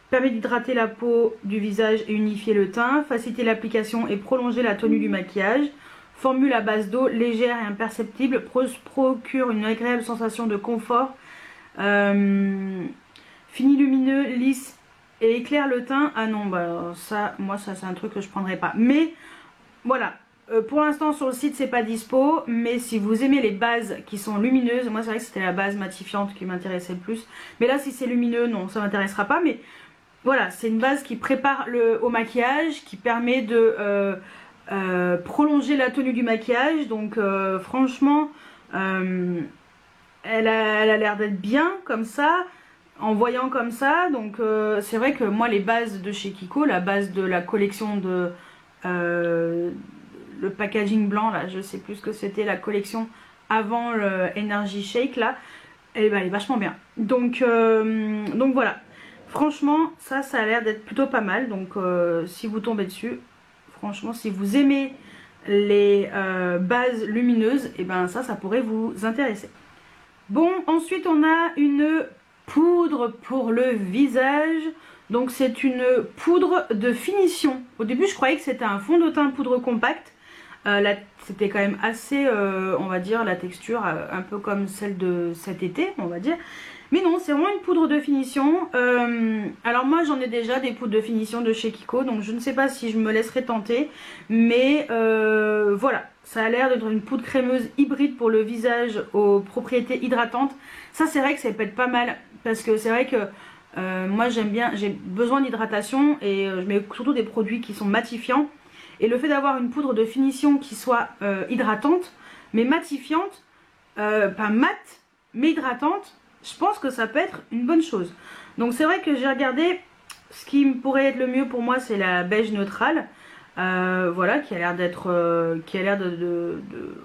Permet d'hydrater la peau du visage et unifier le teint. Faciliter l'application et prolonger la tenue du maquillage. Formule à base d'eau légère et imperceptible, procure une agréable sensation de confort. Fini lumineux, lisse et éclaire le teint. Ah non, bah ça, moi ça c'est un truc que je prendrais pas. Mais voilà, pour l'instant sur le site c'est pas dispo. Mais si vous aimez les bases qui sont lumineuses, moi c'est vrai que c'était la base matifiante qui m'intéressait le plus. Mais là si c'est lumineux, non, ça m'intéressera pas. Mais voilà, c'est une base qui prépare au maquillage, qui permet de... prolonger la tenue du maquillage. Donc franchement elle a l'air d'être bien comme ça, en voyant comme ça. Donc c'est vrai que moi les bases de chez Kiko, la base de la collection de le packaging blanc là, je sais plus ce que c'était, la collection avant le Energy Shake là, et ben, elle est vachement bien. Donc voilà, franchement ça a l'air d'être plutôt pas mal. Donc si vous tombez dessus, franchement, si vous aimez les bases lumineuses, et ben ça pourrait vous intéresser. Bon, ensuite on a une poudre pour le visage. Donc c'est une poudre de finition. Au début je croyais que c'était un fond de teint poudre compact. C'était quand même assez, on va dire, la texture un peu comme celle de cet été, on va dire. Mais non, c'est vraiment une poudre de finition. Alors moi j'en ai déjà des poudres de finition de chez Kiko, donc je ne sais pas si je me laisserai tenter. Mais voilà, ça a l'air d'être une poudre crémeuse hybride pour le visage aux propriétés hydratantes. Ça c'est vrai que ça peut être pas mal, parce que c'est vrai que moi j'aime bien, j'ai besoin d'hydratation et je mets surtout des produits qui sont matifiants. Et le fait d'avoir une poudre de finition qui soit hydratante, mais matifiante, pas mate, mais hydratante, je pense que ça peut être une bonne chose. Donc c'est vrai que j'ai regardé, ce qui pourrait être le mieux pour moi c'est la beige neutrale. Voilà, qui a l'air d'être,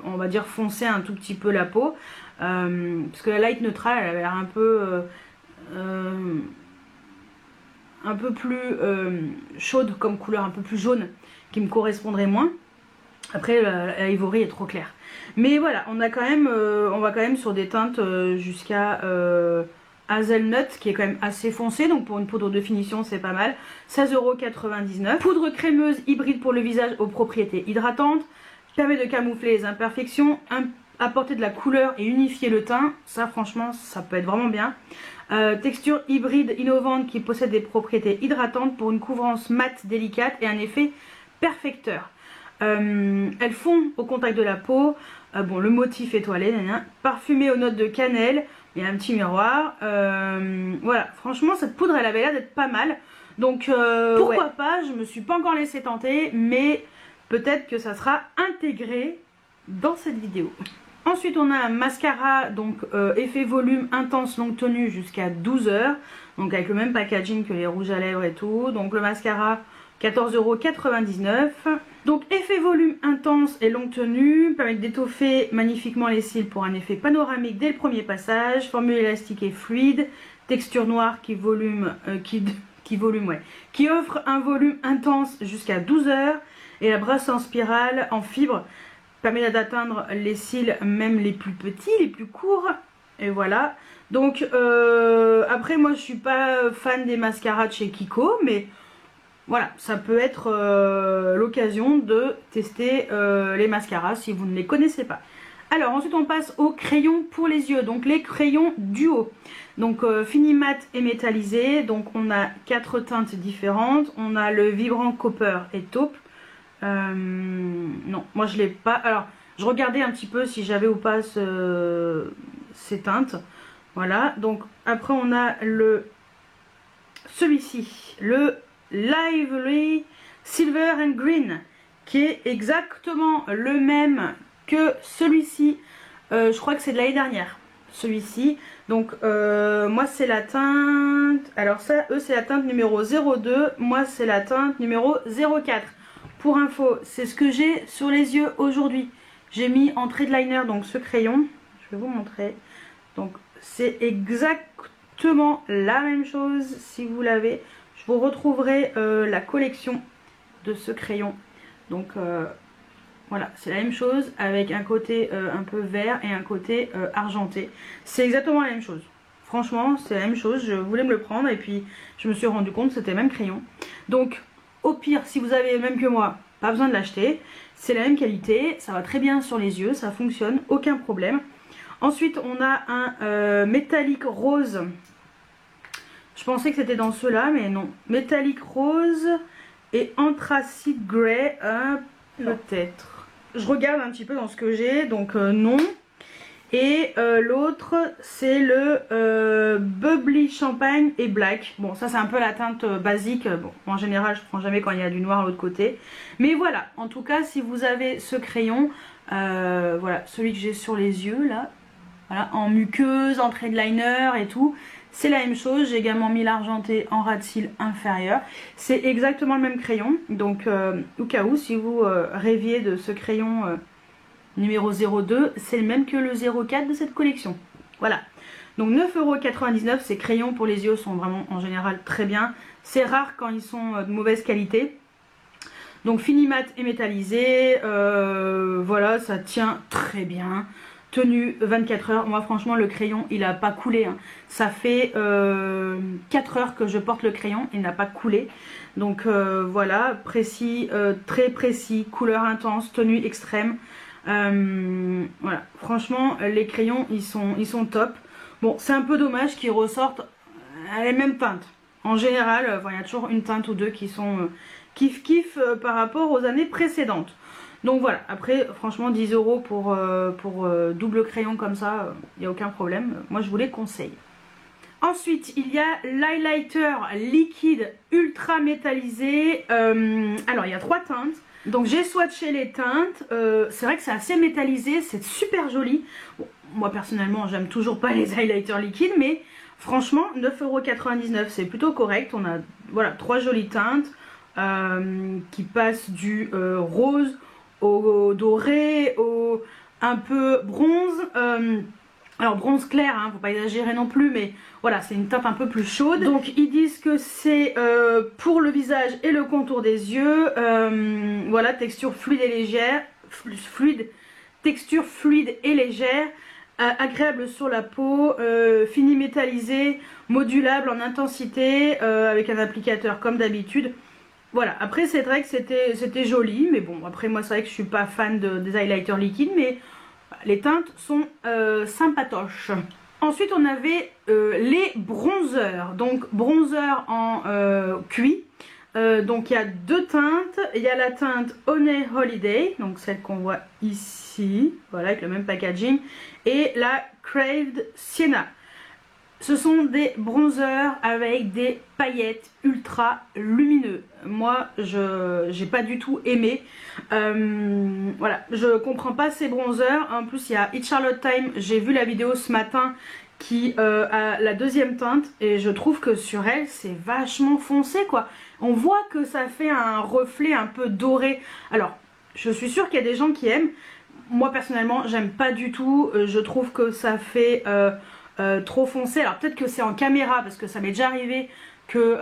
on va dire, foncer un tout petit peu la peau. Parce que la light neutrale elle a l'air un peu un peu plus chaude comme couleur, un peu plus jaune, qui me correspondrait moins. Après la Ivory est trop claire. Mais voilà, on va quand même sur des teintes jusqu'à Hazelnut, qui est quand même assez foncé, donc pour une poudre de finition c'est pas mal. 16,99 €. Poudre crémeuse hybride pour le visage aux propriétés hydratantes, permet de camoufler les imperfections, apporter de la couleur et unifier le teint. Ça franchement ça peut être vraiment bien. Texture hybride innovante qui possède des propriétés hydratantes pour une couvrance mate délicate et un effet perfecteur. Elles fond au contact de la peau. Bon, le motif étoilé, parfumé aux notes de cannelle. Il y a un petit miroir. Voilà, franchement cette poudre elle avait l'air d'être pas mal. Donc pourquoi pas, je me suis pas encore laissé tenter, mais peut-être que ça sera intégré dans cette vidéo. Ensuite on a un mascara, donc effet volume intense longue tenue jusqu'à 12 heures. Donc avec le même packaging que les rouges à lèvres et tout. Donc le mascara 14,99 €. Donc effet volume intense et longue tenue, permet d'étoffer magnifiquement les cils pour un effet panoramique dès le premier passage, formule élastique et fluide, texture noire qui offre un volume intense jusqu'à 12 heures, et la brosse en spirale en fibre permet d'atteindre les cils même les plus petits, les plus courts, et voilà. Donc après moi je suis pas fan des mascaras de chez Kiko, mais voilà, ça peut être l'occasion de tester les mascaras si vous ne les connaissez pas. Alors ensuite on passe aux crayons pour les yeux, donc les crayons duo. Donc fini mat et métallisé, donc on a 4 teintes différentes. On a le vibrant copper et taupe. Non, moi je l'ai pas. Alors je regardais un petit peu si j'avais ou pas ces teintes. Voilà, donc après on a celui-ci, le Lively Silver and Green, qui est exactement le même que celui-ci. Je crois que c'est de l'année dernière, celui-ci. Donc moi c'est la teinte, alors ça eux c'est la teinte numéro 02, moi c'est la teinte numéro 04. Pour info, c'est ce que j'ai sur les yeux aujourd'hui. J'ai mis en trait de liner donc ce crayon, je vais vous montrer. Donc c'est exactement la même chose si vous l'avez. Je vous retrouverai la collection de ce crayon. Donc voilà, c'est la même chose avec un côté un peu vert et un côté argenté. C'est exactement la même chose. Franchement, c'est la même chose. Je voulais me le prendre et puis je me suis rendu compte que c'était le même crayon. Donc au pire, si vous avez le même que moi, pas besoin de l'acheter. C'est la même qualité, ça va très bien sur les yeux, ça fonctionne, aucun problème. Ensuite, on a un métallique rose. Je pensais que c'était dans ceux-là, mais non. Métallique rose et anthracite grey, peut-être. Je regarde un petit peu dans ce que j'ai, donc non. Et l'autre, c'est le Bubbly Champagne et Black. Bon, ça c'est un peu la teinte basique. Bon, en général, je prends jamais quand il y a du noir de l'autre côté. Mais voilà, en tout cas, si vous avez ce crayon, voilà, celui que j'ai sur les yeux, là. Voilà, en muqueuse, en trait de liner et tout. C'est la même chose, j'ai également mis l'argenté en ras de cils inférieur. C'est exactement le même crayon, donc au cas où, si vous rêviez de ce crayon numéro 02, c'est le même que le 04 de cette collection. Voilà, donc 9,99 €, ces crayons pour les yeux sont vraiment en général très bien. C'est rare quand ils sont de mauvaise qualité. Donc fini mat et métallisé, voilà, ça tient très bien. Tenue 24 heures, moi franchement le crayon il a pas coulé, hein. Ça fait 4 heures que je porte le crayon, il n'a pas coulé. Donc voilà, précis, très précis, couleur intense, tenue extrême. Voilà, franchement les crayons ils sont top. Bon, c'est un peu dommage qu'ils ressortent les mêmes teintes. En général, il y a toujours une teinte ou deux qui sont kiff kiff par rapport aux années précédentes. Donc voilà, après franchement 10 € pour double crayon comme ça, il n'y a aucun problème. Moi je vous les conseille. Ensuite il y a l'highlighter liquide ultra métallisé. Alors il y a 3 teintes. Donc j'ai swatché les teintes. C'est vrai que c'est assez métallisé, c'est super joli. Bon, moi personnellement j'aime toujours pas les highlighters liquides, mais franchement 9,99 € c'est plutôt correct. On a voilà 3 jolies teintes qui passent du rose au doré, au un peu bronze. Alors bronze clair, hein, faut pas exagérer non plus, mais voilà, c'est une teinte un peu plus chaude. Donc ils disent que c'est pour le visage et le contour des yeux. Voilà, texture fluide et légère, texture fluide et légère, agréable sur la peau, fini métallisé, modulable en intensité, avec un applicateur comme d'habitude. Voilà, après c'est vrai que c'était joli, mais bon, après moi c'est vrai que je suis pas fan des highlighters liquides, mais les teintes sont sympatoches. Ensuite on avait les bronzers, donc bronzer en cuit. Donc il y a deux teintes, il y a la teinte Honey Holiday, donc celle qu'on voit ici, voilà, avec le même packaging, et la Craved Sienna. Ce sont des bronzers avec des paillettes ultra lumineux. Moi, j'ai pas du tout aimé. Voilà, je comprends pas ces bronzers. En plus, il y a It Charlotte Time. J'ai vu la vidéo ce matin qui a la deuxième teinte et je trouve que sur elle, c'est vachement foncé, quoi. On voit que ça fait un reflet un peu doré. Alors, je suis sûre qu'il y a des gens qui aiment. Moi, personnellement, j'aime pas du tout. Je trouve que ça fait... trop foncé. Alors peut-être que c'est en caméra parce que ça m'est déjà arrivé que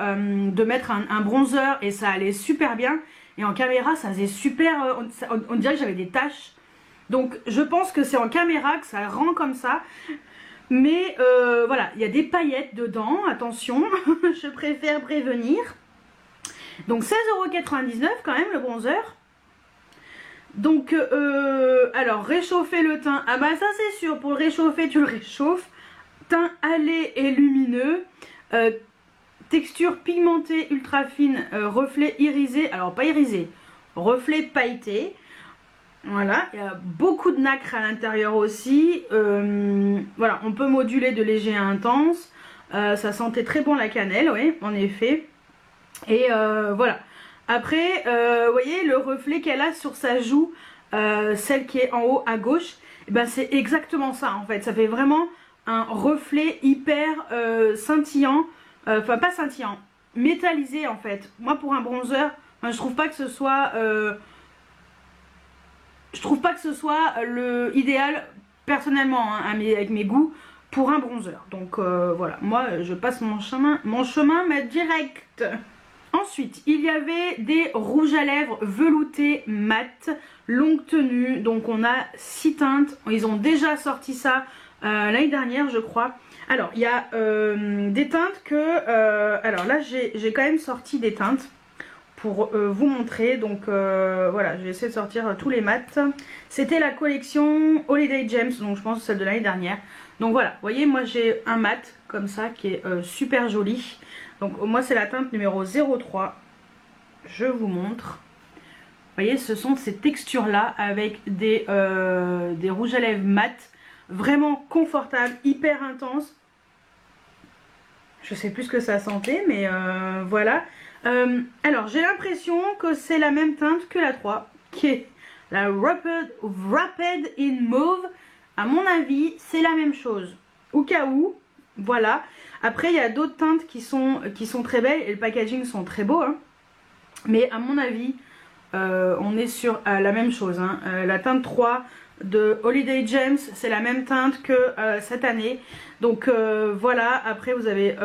de mettre un bronzer et ça allait super bien, et en caméra ça faisait super, on dirait que j'avais des taches. Donc je pense que c'est en caméra que ça rend comme ça, mais voilà, il y a des paillettes dedans, attention. Je préfère prévenir. Donc 16,99 € quand même le bronzer. Donc alors réchauffer le teint, ah bah ça c'est sûr, pour le réchauffer tu le réchauffes. Teint allé et lumineux, texture pigmentée ultra fine, reflet irisé, alors pas irisé, reflet pailleté. Voilà, il y a beaucoup de nacre à l'intérieur aussi. Voilà, on peut moduler de léger à intense. Ça sentait très bon la cannelle, oui, en effet. Et voilà. Après, vous voyez le reflet qu'elle a sur sa joue, celle qui est en haut à gauche, eh ben, c'est exactement ça en fait. Ça fait vraiment un reflet hyper scintillant, enfin pas scintillant, métallisé en fait. Moi pour un bronzer, je trouve pas que ce soit le idéal personnellement, hein, avec mes goûts pour un bronzer. Donc voilà, moi je passe mon chemin mais direct. Ensuite, il y avait des rouges à lèvres veloutés mat, longue tenue. Donc on a 6 teintes, ils ont déjà sorti ça l'année dernière je crois. Alors il y a des teintes que alors là j'ai quand même sorti des teintes pour vous montrer. Donc voilà, j'ai essayé de sortir tous les mats. C'était la collection Holiday Gems, donc je pense celle de l'année dernière. Donc voilà, vous voyez, moi j'ai un mat comme ça qui est super joli. Donc moi c'est la teinte numéro 03. Je vous montre. Vous voyez, ce sont ces textures là avec des rouges à lèvres mat, vraiment confortable, hyper intense. Je sais plus ce que ça sentait, mais voilà. Alors j'ai l'impression que c'est la même teinte que la 3, qui est la Rapid in Mauve. À mon avis c'est la même chose, au cas où. Voilà. Après il y a d'autres teintes qui sont très belles et le packaging sont très beaux, hein. Mais à mon avis on est sur la même chose, hein. La teinte 3 de Holiday Gems, c'est la même teinte que cette année. Donc voilà, après vous avez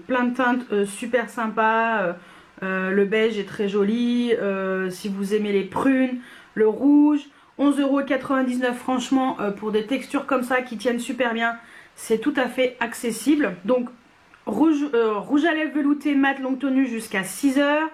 plein de teintes super sympas. Le beige est très joli, si vous aimez les prunes, le rouge. 11,99 € franchement, pour des textures comme ça qui tiennent super bien, c'est tout à fait accessible. Donc rouge à lèvres velouté mat longue tenue jusqu'à 6 heures.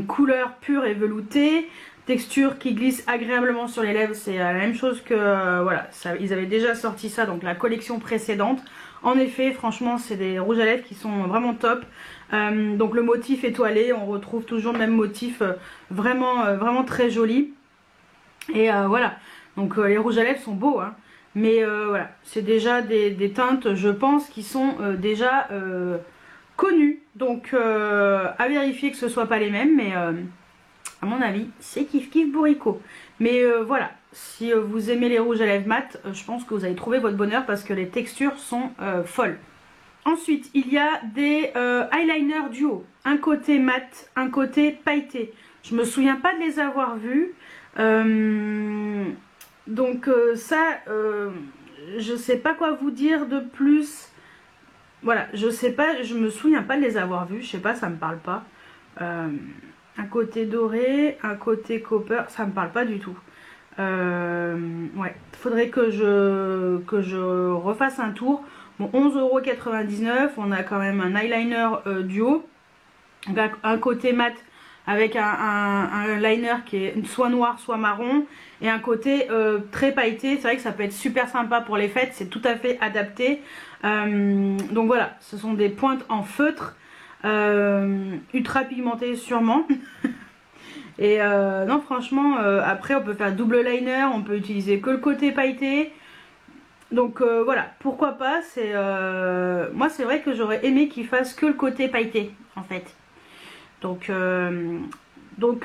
Couleur pure et veloutée, texture qui glisse agréablement sur les lèvres. C'est la même chose que voilà, ils avaient déjà sorti ça, donc la collection précédente. En effet, franchement c'est des rouges à lèvres qui sont vraiment top. Donc le motif étoilé, on retrouve toujours le même motif, vraiment très joli. Et voilà, donc les rouges à lèvres sont beaux, hein. Mais voilà, c'est déjà des teintes, je pense, qui sont déjà connues. Donc à vérifier que ce soit pas les mêmes, mais à mon avis c'est kiff kiff bourricot. Mais voilà, si vous aimez les rouges à lèvres mat, je pense que vous allez trouver votre bonheur parce que les textures sont folles. Ensuite il y a des eyeliners duo, un côté mat, un côté pailleté. Je me souviens pas de les avoir vus. Donc ça je sais pas quoi vous dire de plus. Voilà, je sais pas, je me souviens pas de les avoir vus, je sais pas, ça me parle pas. Un côté doré, un côté copper, ça me parle pas du tout. Ouais, faudrait que je refasse un tour. Bon, 11,99 €, on a quand même un eyeliner duo. Donc, un côté mat avec un liner qui est soit noir soit marron et un côté très pailleté. C'est vrai que ça peut être super sympa pour les fêtes, c'est tout à fait adapté. Donc voilà, ce sont des pointes en feutre ultra pigmentées sûrement. Et non, franchement, après on peut faire double liner, on peut utiliser que le côté pailleté. Donc voilà, pourquoi pas. Moi c'est vrai que j'aurais aimé qu'il fasse que le côté pailleté en fait. Donc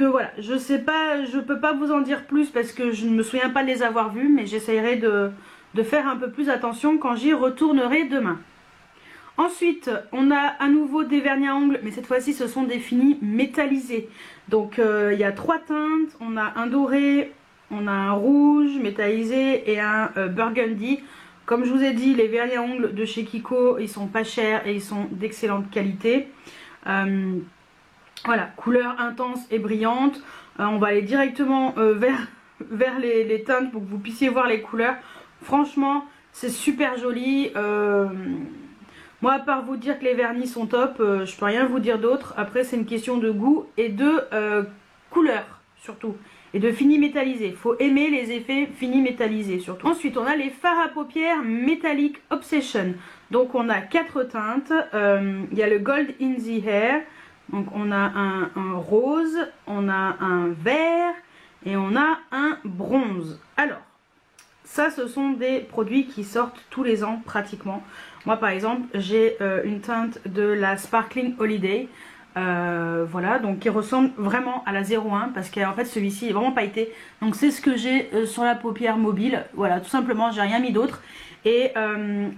voilà, je sais pas, je peux pas vous en dire plus parce que je ne me souviens pas de les avoir vus, mais j'essayerai de faire un peu plus attention quand j'y retournerai demain. Ensuite, on a à nouveau des vernis à ongles, mais cette fois-ci ce sont des finis métallisés. Donc il y a 3 teintes, on a un doré, on a un rouge métallisé et un burgundy. Comme je vous ai dit, les vernis à ongles de chez Kiko, ils sont pas chers et ils sont d'excellente qualité. Voilà, couleur intense et brillante. On va aller directement vers les teintes pour que vous puissiez voir les couleurs. Franchement, c'est super joli. Moi, à part vous dire que les vernis sont top, je peux rien vous dire d'autre. Après, c'est une question de goût et de couleur surtout. Et de fini métallisé. Il faut aimer les effets finis métallisés surtout. Ensuite, on a les fards à paupières Metallic Obsession. Donc, on a 4 teintes. Il y a le Gold in the Hair. Donc on a un rose, on a un vert et on a un bronze. Alors, ça ce sont des produits qui sortent tous les ans pratiquement. Moi par exemple, j'ai une teinte de la Sparkling Holiday. Voilà, donc qui ressemble vraiment à la 01 parce qu'en fait celui-ci est vraiment pailleté. Donc c'est ce que j'ai sur la paupière mobile. Voilà, tout simplement, j'ai rien mis d'autre. Et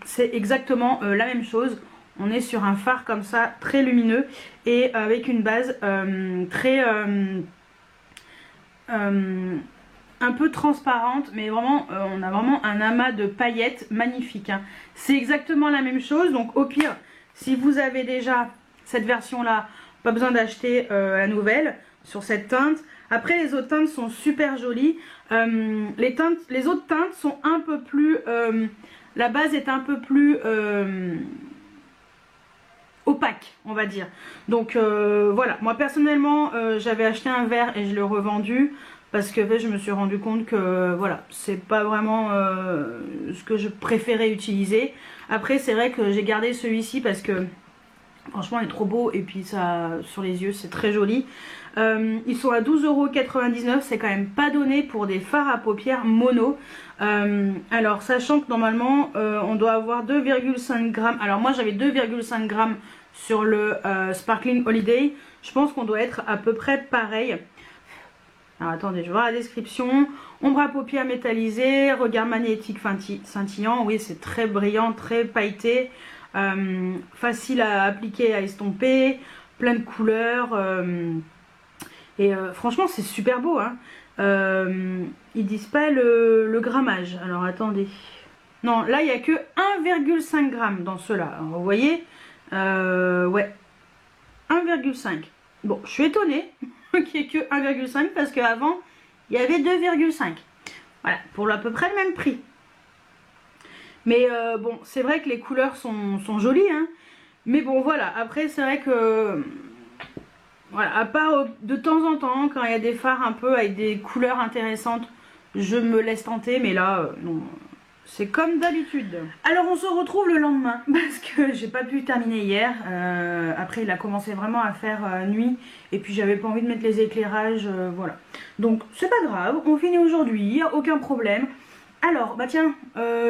c'est exactement la même chose. On est sur un fard comme ça, très lumineux et avec une base très un peu transparente, mais vraiment on a vraiment un amas de paillettes magnifique, hein. C'est exactement la même chose, donc au pire, si vous avez déjà cette version là, pas besoin d'acheter la nouvelle sur cette teinte. Après les autres teintes sont super jolies. Les autres teintes sont un peu plus... la base est un peu plus... opaque, on va dire. Donc voilà, moi personnellement j'avais acheté un vert et je l'ai revendu parce que je me suis rendu compte que voilà, c'est pas vraiment ce que je préférais utiliser. Après c'est vrai que j'ai gardé celui-ci parce que franchement il est trop beau et puis ça sur les yeux c'est très joli. Ils sont à 12,99 €, c'est quand même pas donné pour des fards à paupières mono. Alors sachant que normalement on doit avoir 2,5 grammes. Alors moi j'avais 2,5 grammes sur le Sparkling Holiday. Je pense qu'on doit être à peu près pareil. Alors attendez, je vais voir la description. Ombre à paupières métallisée, regard magnétique scintillant. Oui, c'est très brillant, très pailleté. Facile à appliquer, à estomper. Plein de couleurs. Et franchement, c'est super beau, hein. Ils disent pas le grammage. Alors attendez. Non, là, il n'y a que 1,5 g dans ceux-là. Vous voyez, ouais, 1,5. Bon, je suis étonnée qu'il n'y ait que 1,5 parce qu'avant, il y avait 2,5. Voilà, pour à peu près le même prix. Mais bon, c'est vrai que les couleurs sont jolies, hein. Mais bon, voilà, après, c'est vrai que... Voilà, à part de temps en temps, quand il y a des fards un peu avec des couleurs intéressantes, je me laisse tenter, mais là, non... C'est comme d'habitude. Alors on se retrouve le lendemain parce que j'ai pas pu terminer hier. Après il a commencé vraiment à faire nuit et puis j'avais pas envie de mettre les éclairages, voilà. Donc c'est pas grave, on finit aujourd'hui, aucun problème. Alors bah tiens,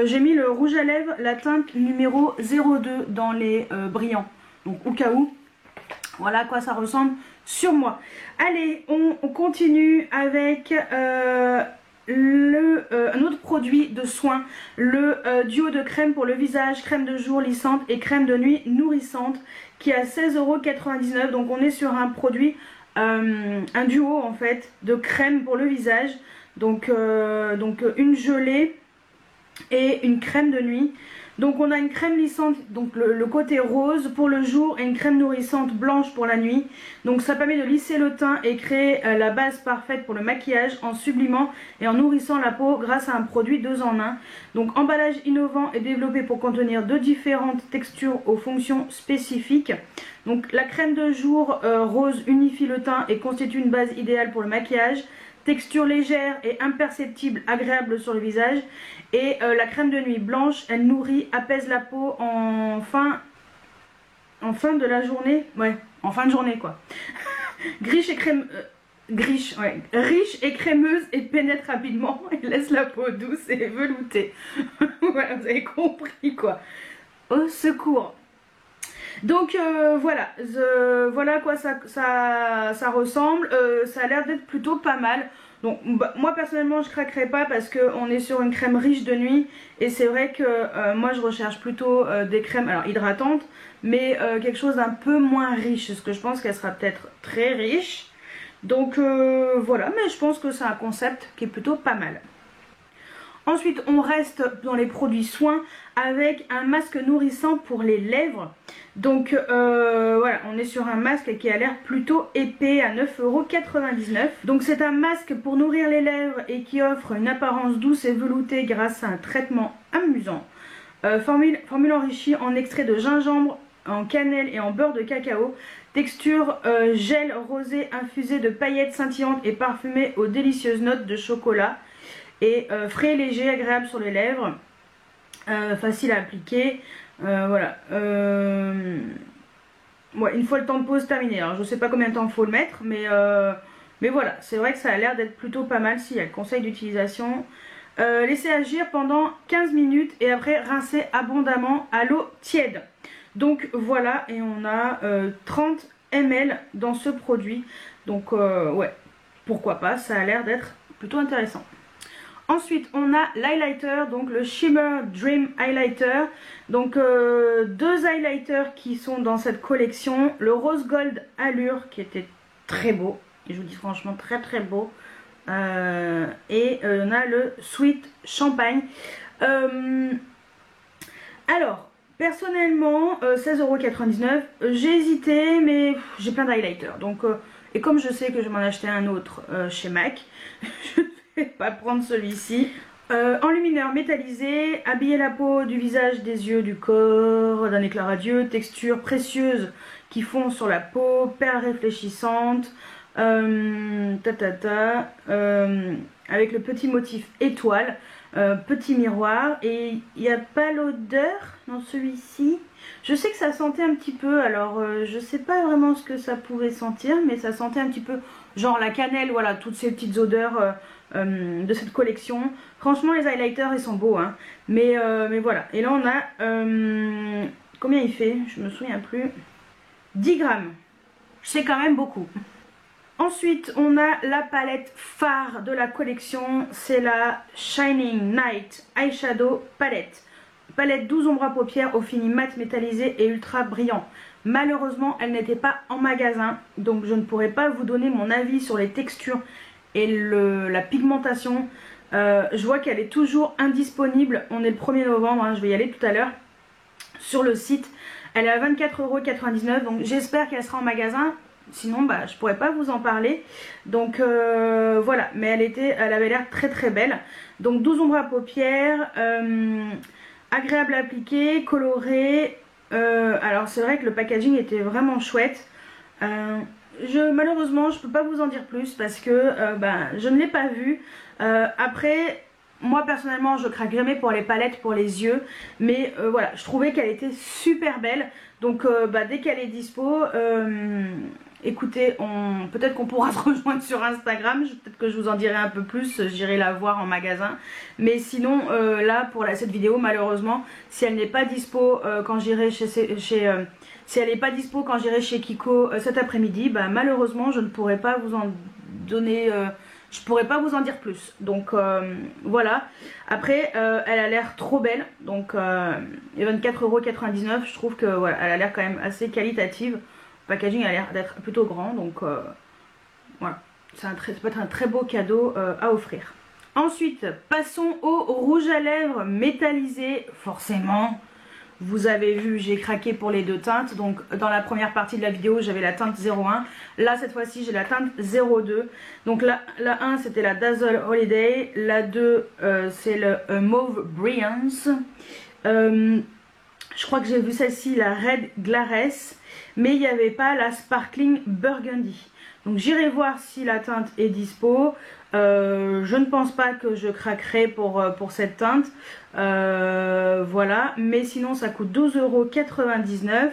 j'ai mis le rouge à lèvres, la teinte numéro 02 dans les brillants. Donc au cas où, voilà à quoi ça ressemble sur moi. Allez, on continue avec... un autre produit de soin, le duo de crème pour le visage, crème de jour lissante et crème de nuit nourrissante qui est à 16,99 €. Donc on est sur un produit, un duo en fait de crème pour le visage. Donc une gelée et une crème de nuit. Donc on a une crème lissante, donc le côté rose pour le jour, et une crème nourrissante blanche pour la nuit. Donc ça permet de lisser le teint et créer la base parfaite pour le maquillage en sublimant et en nourrissant la peau grâce à un produit 2 en 1. Donc emballage innovant et développé pour contenir 2 différentes textures aux fonctions spécifiques. Donc la crème de jour rose unifie le teint et constitue une base idéale pour le maquillage. Texture légère et imperceptible, agréable sur le visage. Et la crème de nuit blanche, elle nourrit, apaise la peau en fin de la journée. Ouais, en fin de journée quoi. Riche et crémeuse et pénètre rapidement et laisse la peau douce et veloutée. Voilà, vous avez compris quoi. Au secours. Donc voilà, voilà à quoi ça ressemble. Ça a l'air d'être plutôt pas mal. Donc bah, moi personnellement je craquerai pas parce qu'on est sur une crème riche de nuit. Et c'est vrai que moi je recherche plutôt des crèmes alors hydratantes, mais quelque chose d'un peu moins riche. Parce que je pense qu'elle sera peut-être très riche. Donc voilà, mais je pense que c'est un concept qui est plutôt pas mal. Ensuite, on reste dans les produits soins avec un masque nourrissant pour les lèvres. Donc voilà, on est sur un masque qui a l'air plutôt épais à 9,99 €. Donc c'est un masque pour nourrir les lèvres et qui offre une apparence douce et veloutée grâce à un traitement amusant. Formule enrichie en extrait de gingembre, en cannelle et en beurre de cacao. Texture gel rosé infusé de paillettes scintillantes et parfumé aux délicieuses notes de chocolat. Et frais et léger, agréable sur les lèvres, facile à appliquer, voilà. Ouais, une fois le temps de pause terminé. Alors je sais pas combien de temps il faut le mettre, mais voilà, c'est vrai que ça a l'air d'être plutôt pas mal s'il y a le conseil d'utilisation. Laissez agir pendant 15 minutes et après rincer abondamment à l'eau tiède. Donc voilà, et on a 30 ml dans ce produit. Donc ouais, pourquoi pas, ça a l'air d'être plutôt intéressant. Ensuite, on a l'highlighter, donc le Shimmer Dream Highlighter. Donc, 2 highlighters qui sont dans cette collection. Le Rose Gold Allure, qui était très beau. Je vous dis franchement, très très beau. Et on a le Sweet Champagne. Alors, personnellement, 16,99 €. J'ai hésité, mais j'ai plein d'highlighters. Donc, et comme je sais que je vais m'en acheter un autre chez MAC, je pas prendre celui-ci. Enlumineur métallisé, habiller la peau, du visage, des yeux, du corps, d'un éclat radieux, texture précieuse qui fond sur la peau, perle réfléchissante, avec le petit motif étoile, petit miroir, et il n'y a pas l'odeur dans celui-ci. Je sais que ça sentait un petit peu, alors je sais pas vraiment ce que ça pouvait sentir, mais ça sentait un petit peu genre la cannelle, voilà, toutes ces petites odeurs de cette collection. Franchement les highlighters ils sont beaux hein, mais voilà. Et là on a combien il fait, je me souviens plus, 10 grammes, c'est quand même beaucoup. Ensuite on a la palette phare de la collection, c'est la Shining Night Eyeshadow Palette. Palette 12 ombres à paupières au fini mat métallisé et ultra brillant. Malheureusement elle n'était pas en magasin, donc je ne pourrais pas vous donner mon avis sur les textures et la pigmentation. Je vois qu'elle est toujours indisponible. On est le 1er novembre, hein, je vais y aller tout à l'heure sur le site. Elle est à 24,99 €, donc j'espère qu'elle sera en magasin. Sinon bah, je pourrais pas vous en parler. Donc voilà, mais elle avait l'air très très belle. Donc 12 ombres à paupières, agréable à appliquer, colorée. Alors c'est vrai que le packaging était vraiment chouette. Malheureusement je peux pas vous en dire plus parce que je ne l'ai pas vu. Après moi personnellement je craque jamais pour les palettes pour les yeux, mais voilà, je trouvais qu'elle était super belle. Donc dès qu'elle est dispo, écoutez, peut-être qu'on pourra se rejoindre sur Instagram, peut-être que je vous en dirai un peu plus, j'irai la voir en magasin. Mais sinon là pour cette vidéo, malheureusement si elle n'est pas dispo quand j'irai si elle n'est pas dispo quand j'irai chez Kiko cet après-midi, malheureusement je ne pourrai pas vous en donner, je pourrais pas vous en dire plus. Donc voilà. Après elle a l'air trop belle, donc et 24,99 €, je trouve que voilà, elle a l'air quand même assez qualitative. Le packaging a l'air d'être plutôt grand, donc voilà, ça peut être un très beau cadeau à offrir. Ensuite, passons au rouge à lèvres métallisé. Forcément, vous avez vu, j'ai craqué pour les deux teintes. Donc dans la première partie de la vidéo, j'avais la teinte 01. Là, cette fois-ci, j'ai la teinte 02. Donc la 1, c'était la Dazzle Holiday. La 2, c'est le Mauve Brilliance. Je crois que j'ai vu celle-ci, la Red Glares. Mais il n'y avait pas la Sparkling Burgundy. Donc j'irai voir si la teinte est dispo. Je ne pense pas que je craquerai pour cette teinte. Voilà. Mais sinon ça coûte 12,99 €.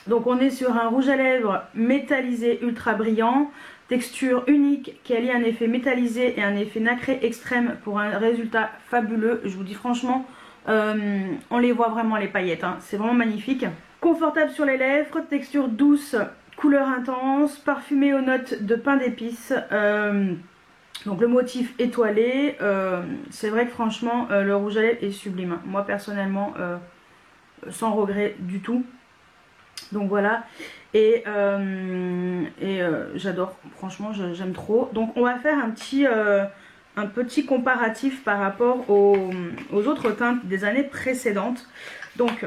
Donc on est sur un rouge à lèvres métallisé ultra brillant. Texture unique qui allie un effet métallisé et un effet nacré extrême pour un résultat fabuleux. Je vous dis franchement, on les voit vraiment les paillettes. Hein. C'est vraiment magnifique. Confortable sur les lèvres, texture douce, couleur intense, parfumé aux notes de pain d'épices. Donc le motif étoilé. C'est vrai que franchement le rouge à lèvres est sublime. Hein. Moi personnellement, sans regret du tout. Donc voilà. Et j'adore. Franchement, j'aime trop. Donc on va faire un petit comparatif par rapport aux autres teintes des années précédentes. Donc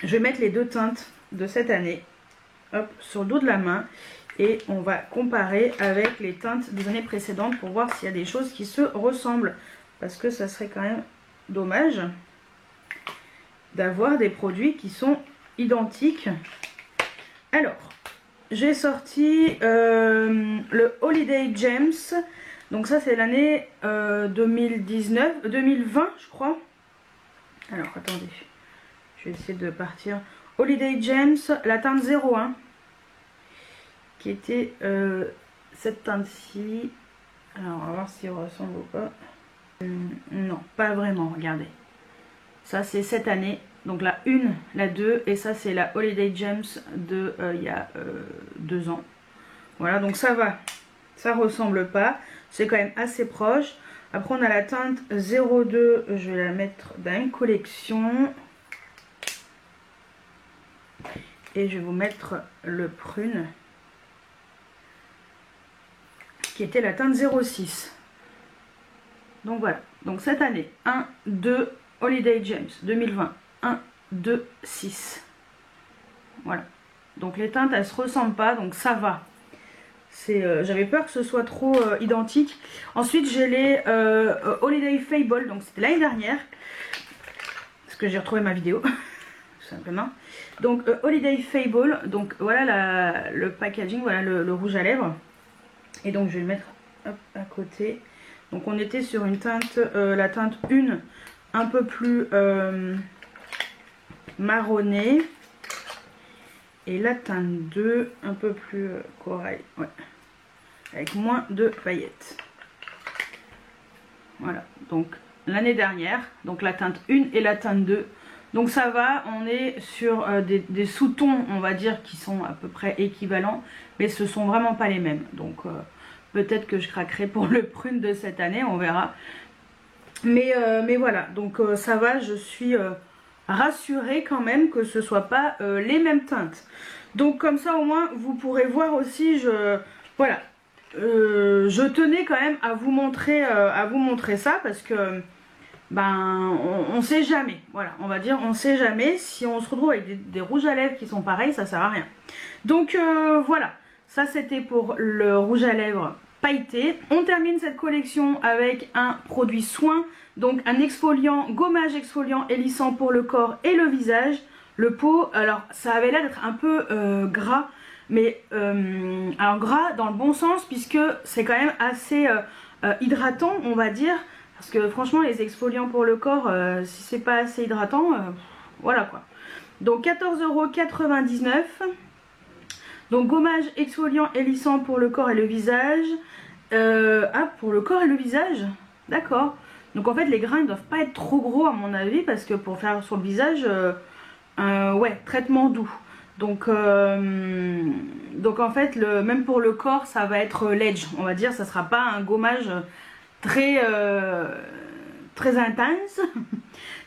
je vais mettre les deux teintes de cette année, hop, sur le dos de la main, et on va comparer avec les teintes des années précédentes pour voir s'il y a des choses qui se ressemblent, parce que ça serait quand même dommage d'avoir des produits qui sont identiques. Alors, j'ai sorti le Holiday Gems, donc ça c'est l'année 2020 je crois. Alors attendez. Je vais essayer de partir. Holiday Gems, la teinte 01. Qui était cette teinte-ci. Alors, on va voir si elle ressemble ou pas. Non, pas vraiment, regardez. Ça, c'est cette année. Donc la 1, la 2. Et ça, c'est la Holiday Gems de il y a 2 ans. Voilà, donc ça va. Ça ressemble pas. C'est quand même assez proche. Après, on a la teinte 02. Je vais la mettre dans une collection. Et je vais vous mettre le prune qui était la teinte 06. Donc voilà. Donc cette année, 1, 2, Holiday Gems 2020. 1, 2, 6. Voilà. Donc les teintes, elles se ressemblent pas, donc ça va. J'avais peur que ce soit trop identique. Ensuite, j'ai les Holiday Fable. Donc c'était l'année dernière. Parce que j'ai retrouvé ma vidéo. Tout simplement. Donc Holiday Fable, donc voilà le packaging, voilà le rouge à lèvres. Et donc je vais le mettre hop, à côté. Donc on était sur une teinte, la teinte 1 un peu plus marronnée. Et la teinte 2 un peu plus corail, ouais. Avec moins de paillettes. Voilà, donc l'année dernière, donc la teinte 1 et la teinte 2. Donc ça va, on est sur des sous-tons, on va dire, qui sont à peu près équivalents, mais ce sont vraiment pas les mêmes. Donc peut-être que je craquerai pour le prune de cette année, on verra. Mais voilà, donc ça va, je suis rassurée quand même que ce soit pas les mêmes teintes. Donc comme ça au moins vous pourrez voir aussi, voilà, je tenais quand même à vous montrer ça parce que ben on sait jamais, voilà, on va dire on sait jamais, si on se retrouve avec des rouges à lèvres qui sont pareils, ça sert à rien. Donc voilà, ça c'était pour le rouge à lèvres pailleté. On termine cette collection avec un produit soin, donc un exfoliant, gommage exfoliant et lissant pour le corps et le visage. Le pot, alors ça avait l'air d'être un peu gras, mais alors gras dans le bon sens puisque c'est quand même assez hydratant, on va dire. Parce que franchement les exfoliants pour le corps, si c'est pas assez hydratant, voilà quoi. Donc 14,99 €. Donc gommage exfoliant et lissant pour le corps et le visage. Ah, pour le corps et le visage, d'accord. Donc en fait les grains ne doivent pas être trop gros à mon avis, parce que pour faire sur le visage, ouais, traitement doux. Donc en fait même pour le corps ça va être ledge, on va dire, ça sera pas un gommage très intense.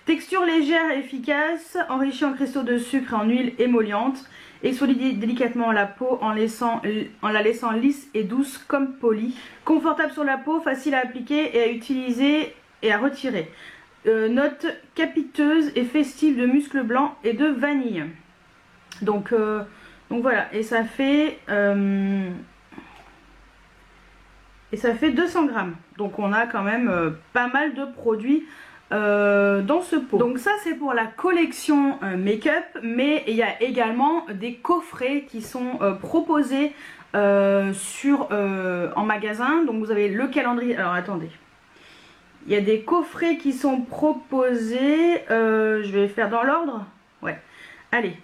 Texture légère et efficace, enrichie en cristaux de sucre et en huile émolliente. Exfolie délicatement la peau en la laissant lisse et douce comme polie. Confortable sur la peau, facile à appliquer et à utiliser et à retirer. Note capiteuse et festive de muscles blancs et de vanille. Donc voilà, et ça fait 200 grammes. Donc on a quand même pas mal de produits dans ce pot. Donc ça c'est pour la collection make-up, mais il y a également des coffrets qui sont proposés en magasin. Donc vous avez le calendrier. Alors attendez, il y a des coffrets qui sont proposés. Je vais faire dans l'ordre. Ouais, allez.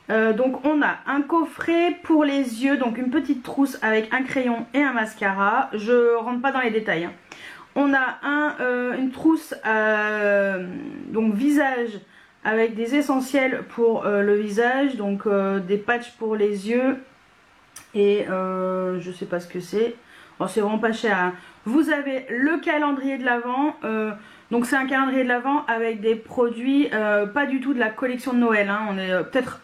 Donc on a un coffret pour les yeux, donc une petite trousse avec un crayon et un mascara. Je rentre pas dans les détails, hein. On a une trousse donc visage avec des essentiels pour le visage, donc des patchs pour les yeux et je sais pas ce que c'est. Oh, c'est vraiment pas cher, hein. Vous avez le calendrier de l'Avent, donc c'est un calendrier de l'Avent avec des produits pas du tout de la collection de Noël, hein. On est peut-être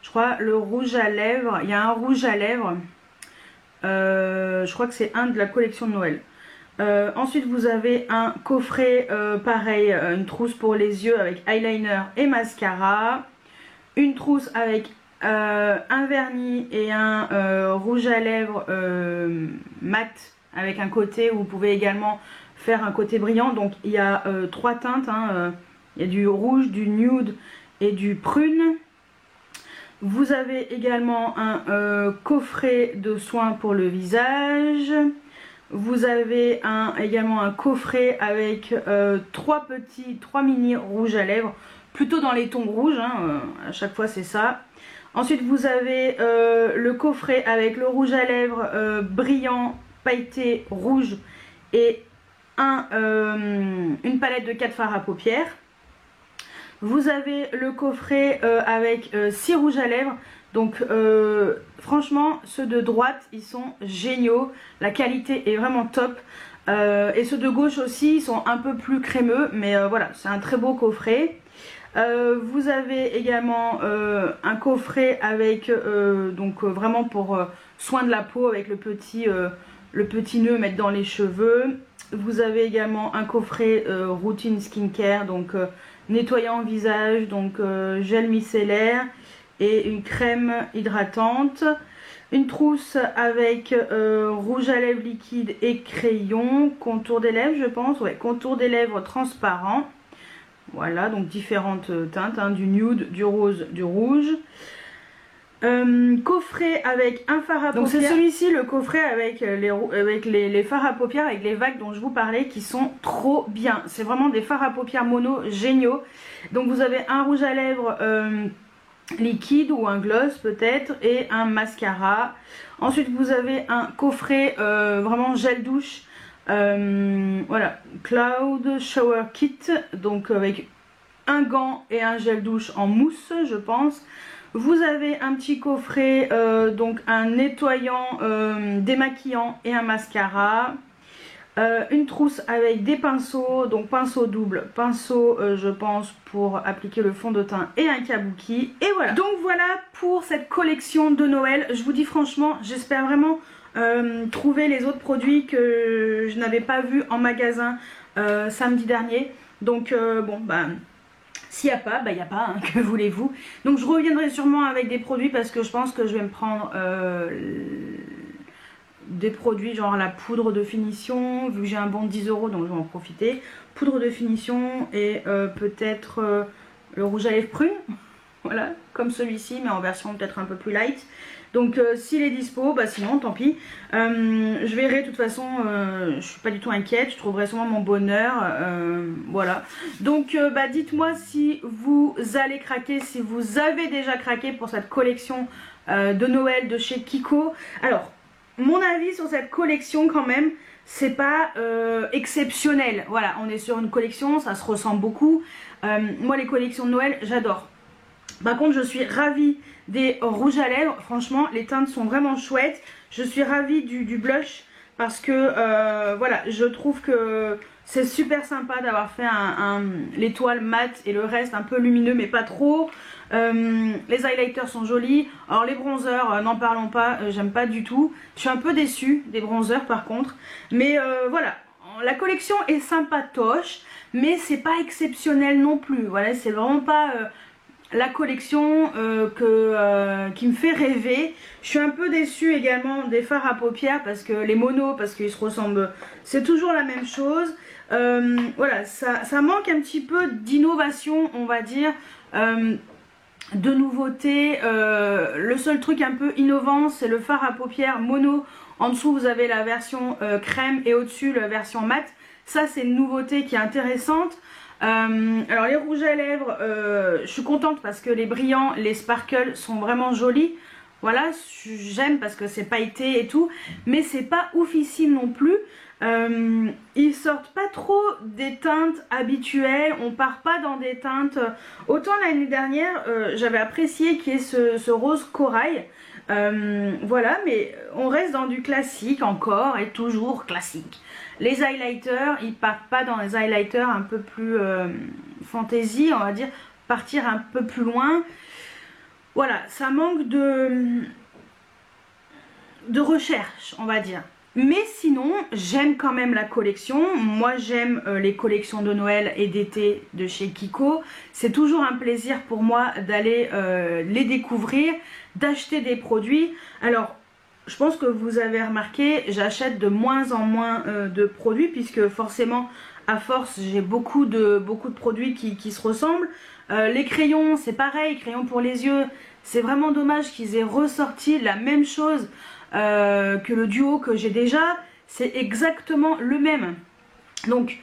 je crois, le rouge à lèvres. Il y a un rouge à lèvres, je crois que c'est un de la collection de Noël. Ensuite vous avez un coffret pareil, une trousse pour les yeux avec eyeliner et mascara, une trousse avec un vernis et un rouge à lèvres mat avec un côté où vous pouvez également faire un côté brillant. Donc il y a 3 teintes, hein, il y a du rouge, du nude et du prune. Vous avez également un coffret de soins pour le visage. Vous avez également un coffret avec 3 mini rouges à lèvres, plutôt dans les tons rouges, hein, à chaque fois c'est ça. Ensuite vous avez le coffret avec le rouge à lèvres brillant, pailleté, rouge et une palette de 4 fards à paupières. Vous avez le coffret avec 6 rouges à lèvres. Donc franchement ceux de droite ils sont géniaux, la qualité est vraiment top, et ceux de gauche aussi ils sont un peu plus crémeux, mais voilà, c'est un très beau coffret. Vous avez également un coffret avec donc vraiment pour soin de la peau, avec le petit nœud mettre dans les cheveux. Vous avez également un coffret routine skincare, donc nettoyant visage, donc gel micellaire et une crème hydratante. Une trousse avec rouge à lèvres liquide et crayon, contour des lèvres je pense, ouais, contour des lèvres transparent. Voilà, donc différentes teintes, hein, du nude, du rose, du rouge. Coffret avec un fard à paupières. Donc c'est celui-ci, le coffret avec les fards à paupières, avec les vagues dont je vous parlais, qui sont trop bien. C'est vraiment des fards à paupières mono géniaux. Donc vous avez un rouge à lèvres liquide ou un gloss peut-être, et un mascara. Ensuite vous avez un coffret vraiment gel douche, voilà, Cloud Shower Kit, donc avec un gant et un gel douche en mousse je pense. Vous avez un petit coffret, donc un nettoyant démaquillant et un mascara. Une trousse avec des pinceaux, donc pinceau double, pinceau je pense pour appliquer le fond de teint, et un kabuki. Et voilà, donc voilà pour cette collection de Noël. Je vous dis franchement, j'espère vraiment trouver les autres produits que je n'avais pas vus en magasin samedi dernier. Donc bon bah s'il n'y a pas, bah il n'y a pas, hein, que voulez-vous. Donc je reviendrai sûrement avec des produits, parce que je pense que je vais me prendre des produits genre la poudre de finition, vu que j'ai un bon de 10 €, donc je vais en profiter. Poudre de finition et peut-être le rouge à lèvres prune, voilà, comme celui-ci mais en version peut-être un peu plus light. Donc s'il est dispo, bah sinon tant pis. Je verrai, de toute façon, je suis pas du tout inquiète, je trouverai sûrement mon bonheur, voilà. Donc bah dites-moi si vous allez craquer, si vous avez déjà craqué pour cette collection de Noël de chez Kiko. Alors mon avis sur cette collection quand même, c'est pas exceptionnel. Voilà, on est sur une collection, ça se ressemble beaucoup. Moi les collections de Noël j'adore. Par contre je suis ravie des rouges à lèvres, franchement les teintes sont vraiment chouettes. Je suis ravie du blush, parce que voilà, je trouve que C'est super sympa d'avoir fait l'étoile mat et le reste un peu lumineux mais pas trop. Les highlighters sont jolis. Alors les bronzers, n'en parlons pas, j'aime pas du tout. Je suis un peu déçue des bronzers par contre. Mais voilà, la collection est sympatoche, mais c'est pas exceptionnel non plus. Voilà, c'est vraiment pas la collection qui me fait rêver. Je suis un peu déçue également des fards à paupières parce que les monos, parce qu'ils se ressemblent, c'est toujours la même chose. Voilà, ça manque un petit peu d'innovation, on va dire, de nouveauté. Le seul truc un peu innovant, c'est le fard à paupières mono. En dessous, vous avez la version crème et au-dessus, la version mat. Ça, c'est une nouveauté qui est intéressante. Alors les rouges à lèvres, je suis contente parce que les brillants, les sparkles sont vraiment jolis. Voilà, j'aime parce que c'est pailleté et tout, mais c'est pas oufissime non plus. Ils sortent pas trop des teintes habituelles, on part pas dans des teintes. Autant l'année dernière, j'avais apprécié qu'il y ait ce rose corail. Voilà, mais on reste dans du classique encore et toujours classique. Les highlighters, ils partent pas dans les highlighters un peu plus fantasy, on va dire, partir un peu plus loin. Voilà, ça manque de recherche, on va dire. Mais sinon, j'aime quand même la collection. Moi, j'aime les collections de Noël et d'été de chez Kiko. C'est toujours un plaisir pour moi d'aller les découvrir, d'acheter des produits. Alors, je pense que vous avez remarqué, j'achète de moins en moins de produits puisque forcément, à force, j'ai beaucoup de produits qui se ressemblent. Les crayons, c'est pareil, crayons pour les yeux. C'est vraiment dommage qu'ils aient ressorti la même chose que le duo que j'ai déjà. C'est exactement le même. Donc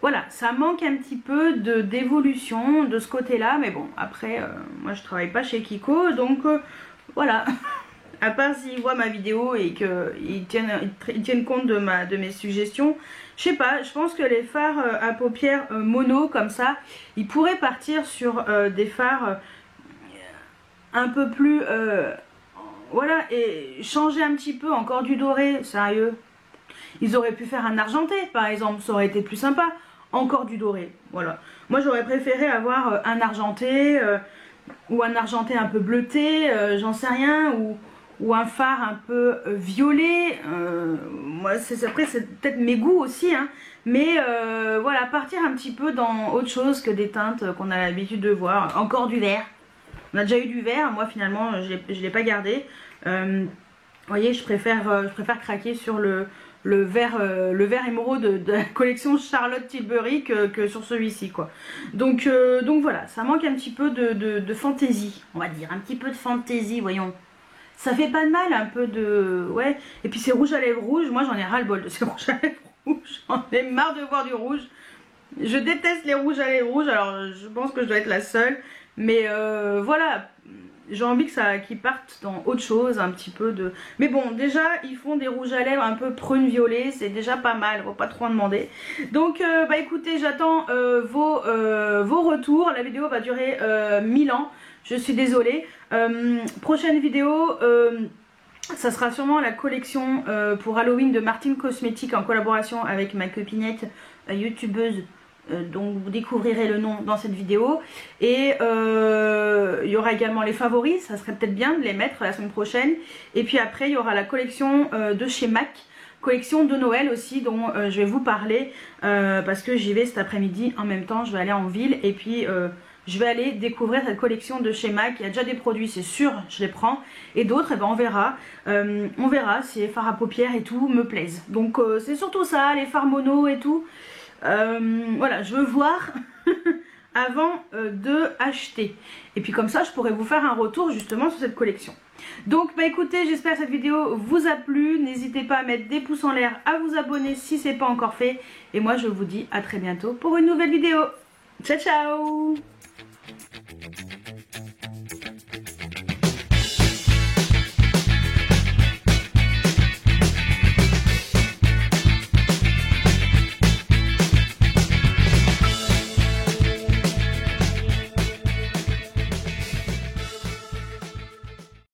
voilà, ça manque un petit peu d'évolution de ce côté-là. Mais bon, après, moi je travaille pas chez Kiko, donc voilà. À part s'ils voient ma vidéo et qu'ils tiennent compte de mes suggestions. Je sais pas, je pense que les fards à paupières mono comme ça, ils pourraient partir sur des fards un peu plus... voilà, et changer un petit peu encore du doré, sérieux. Ils auraient pu faire un argenté par exemple, ça aurait été plus sympa. Encore du doré, voilà. Moi j'aurais préféré avoir un argenté ou un argenté un peu bleuté, j'en sais rien, ou un fard un peu violet. Moi après c'est peut-être mes goûts aussi, hein. Mais voilà, partir un petit peu dans autre chose que des teintes qu'on a l'habitude de voir. Encore du vert. On a déjà eu du vert, moi finalement je ne l'ai pas gardé. Vous voyez, je préfère craquer sur le vert émeraude de la collection Charlotte Tilbury que sur celui-ci quoi. Donc voilà, ça manque un petit peu de fantaisie, on va dire, un petit peu de fantaisie, voyons. Ça fait pas de mal, un peu de... Ouais, et puis ces rouges à lèvres rouges, moi j'en ai ras le bol de ces rouges à lèvres rouges, j'en ai marre de voir du rouge. Je déteste les rouges à lèvres rouges, alors je pense que je dois être la seule. Mais voilà, j'ai envie qu'ils partent dans autre chose, un petit peu de... Mais bon, déjà, ils font des rouges à lèvres un peu prune violet, c'est déjà pas mal, faut pas trop en demander. Donc, bah écoutez, j'attends vos retours. La vidéo va durer 1000 ans, je suis désolée. Prochaine vidéo... ça sera sûrement la collection pour Halloween de Martine Cosmétique en collaboration avec ma copinette youtubeuse. Donc vous découvrirez le nom dans cette vidéo. Et il y aura également les favoris, ça serait peut-être bien de les mettre la semaine prochaine. Et puis après il y aura la collection de chez MAC, collection de Noël aussi, dont je vais vous parler parce que j'y vais cet après-midi en même temps. Je vais aller en ville et puis je vais aller découvrir cette collection de chez MAC. Il y a déjà des produits, c'est sûr, je les prends. Et d'autres, eh ben, on verra. On verra si les fards à paupières et tout me plaisent. Donc c'est surtout ça, les fards mono et tout. Voilà, je veux voir avant de acheter. Et puis comme ça, je pourrais vous faire un retour justement sur cette collection. Donc bah écoutez, j'espère que cette vidéo vous a plu. N'hésitez pas à mettre des pouces en l'air, à vous abonner si ce n'est pas encore fait. Et moi, je vous dis à très bientôt pour une nouvelle vidéo. Ciao, ciao!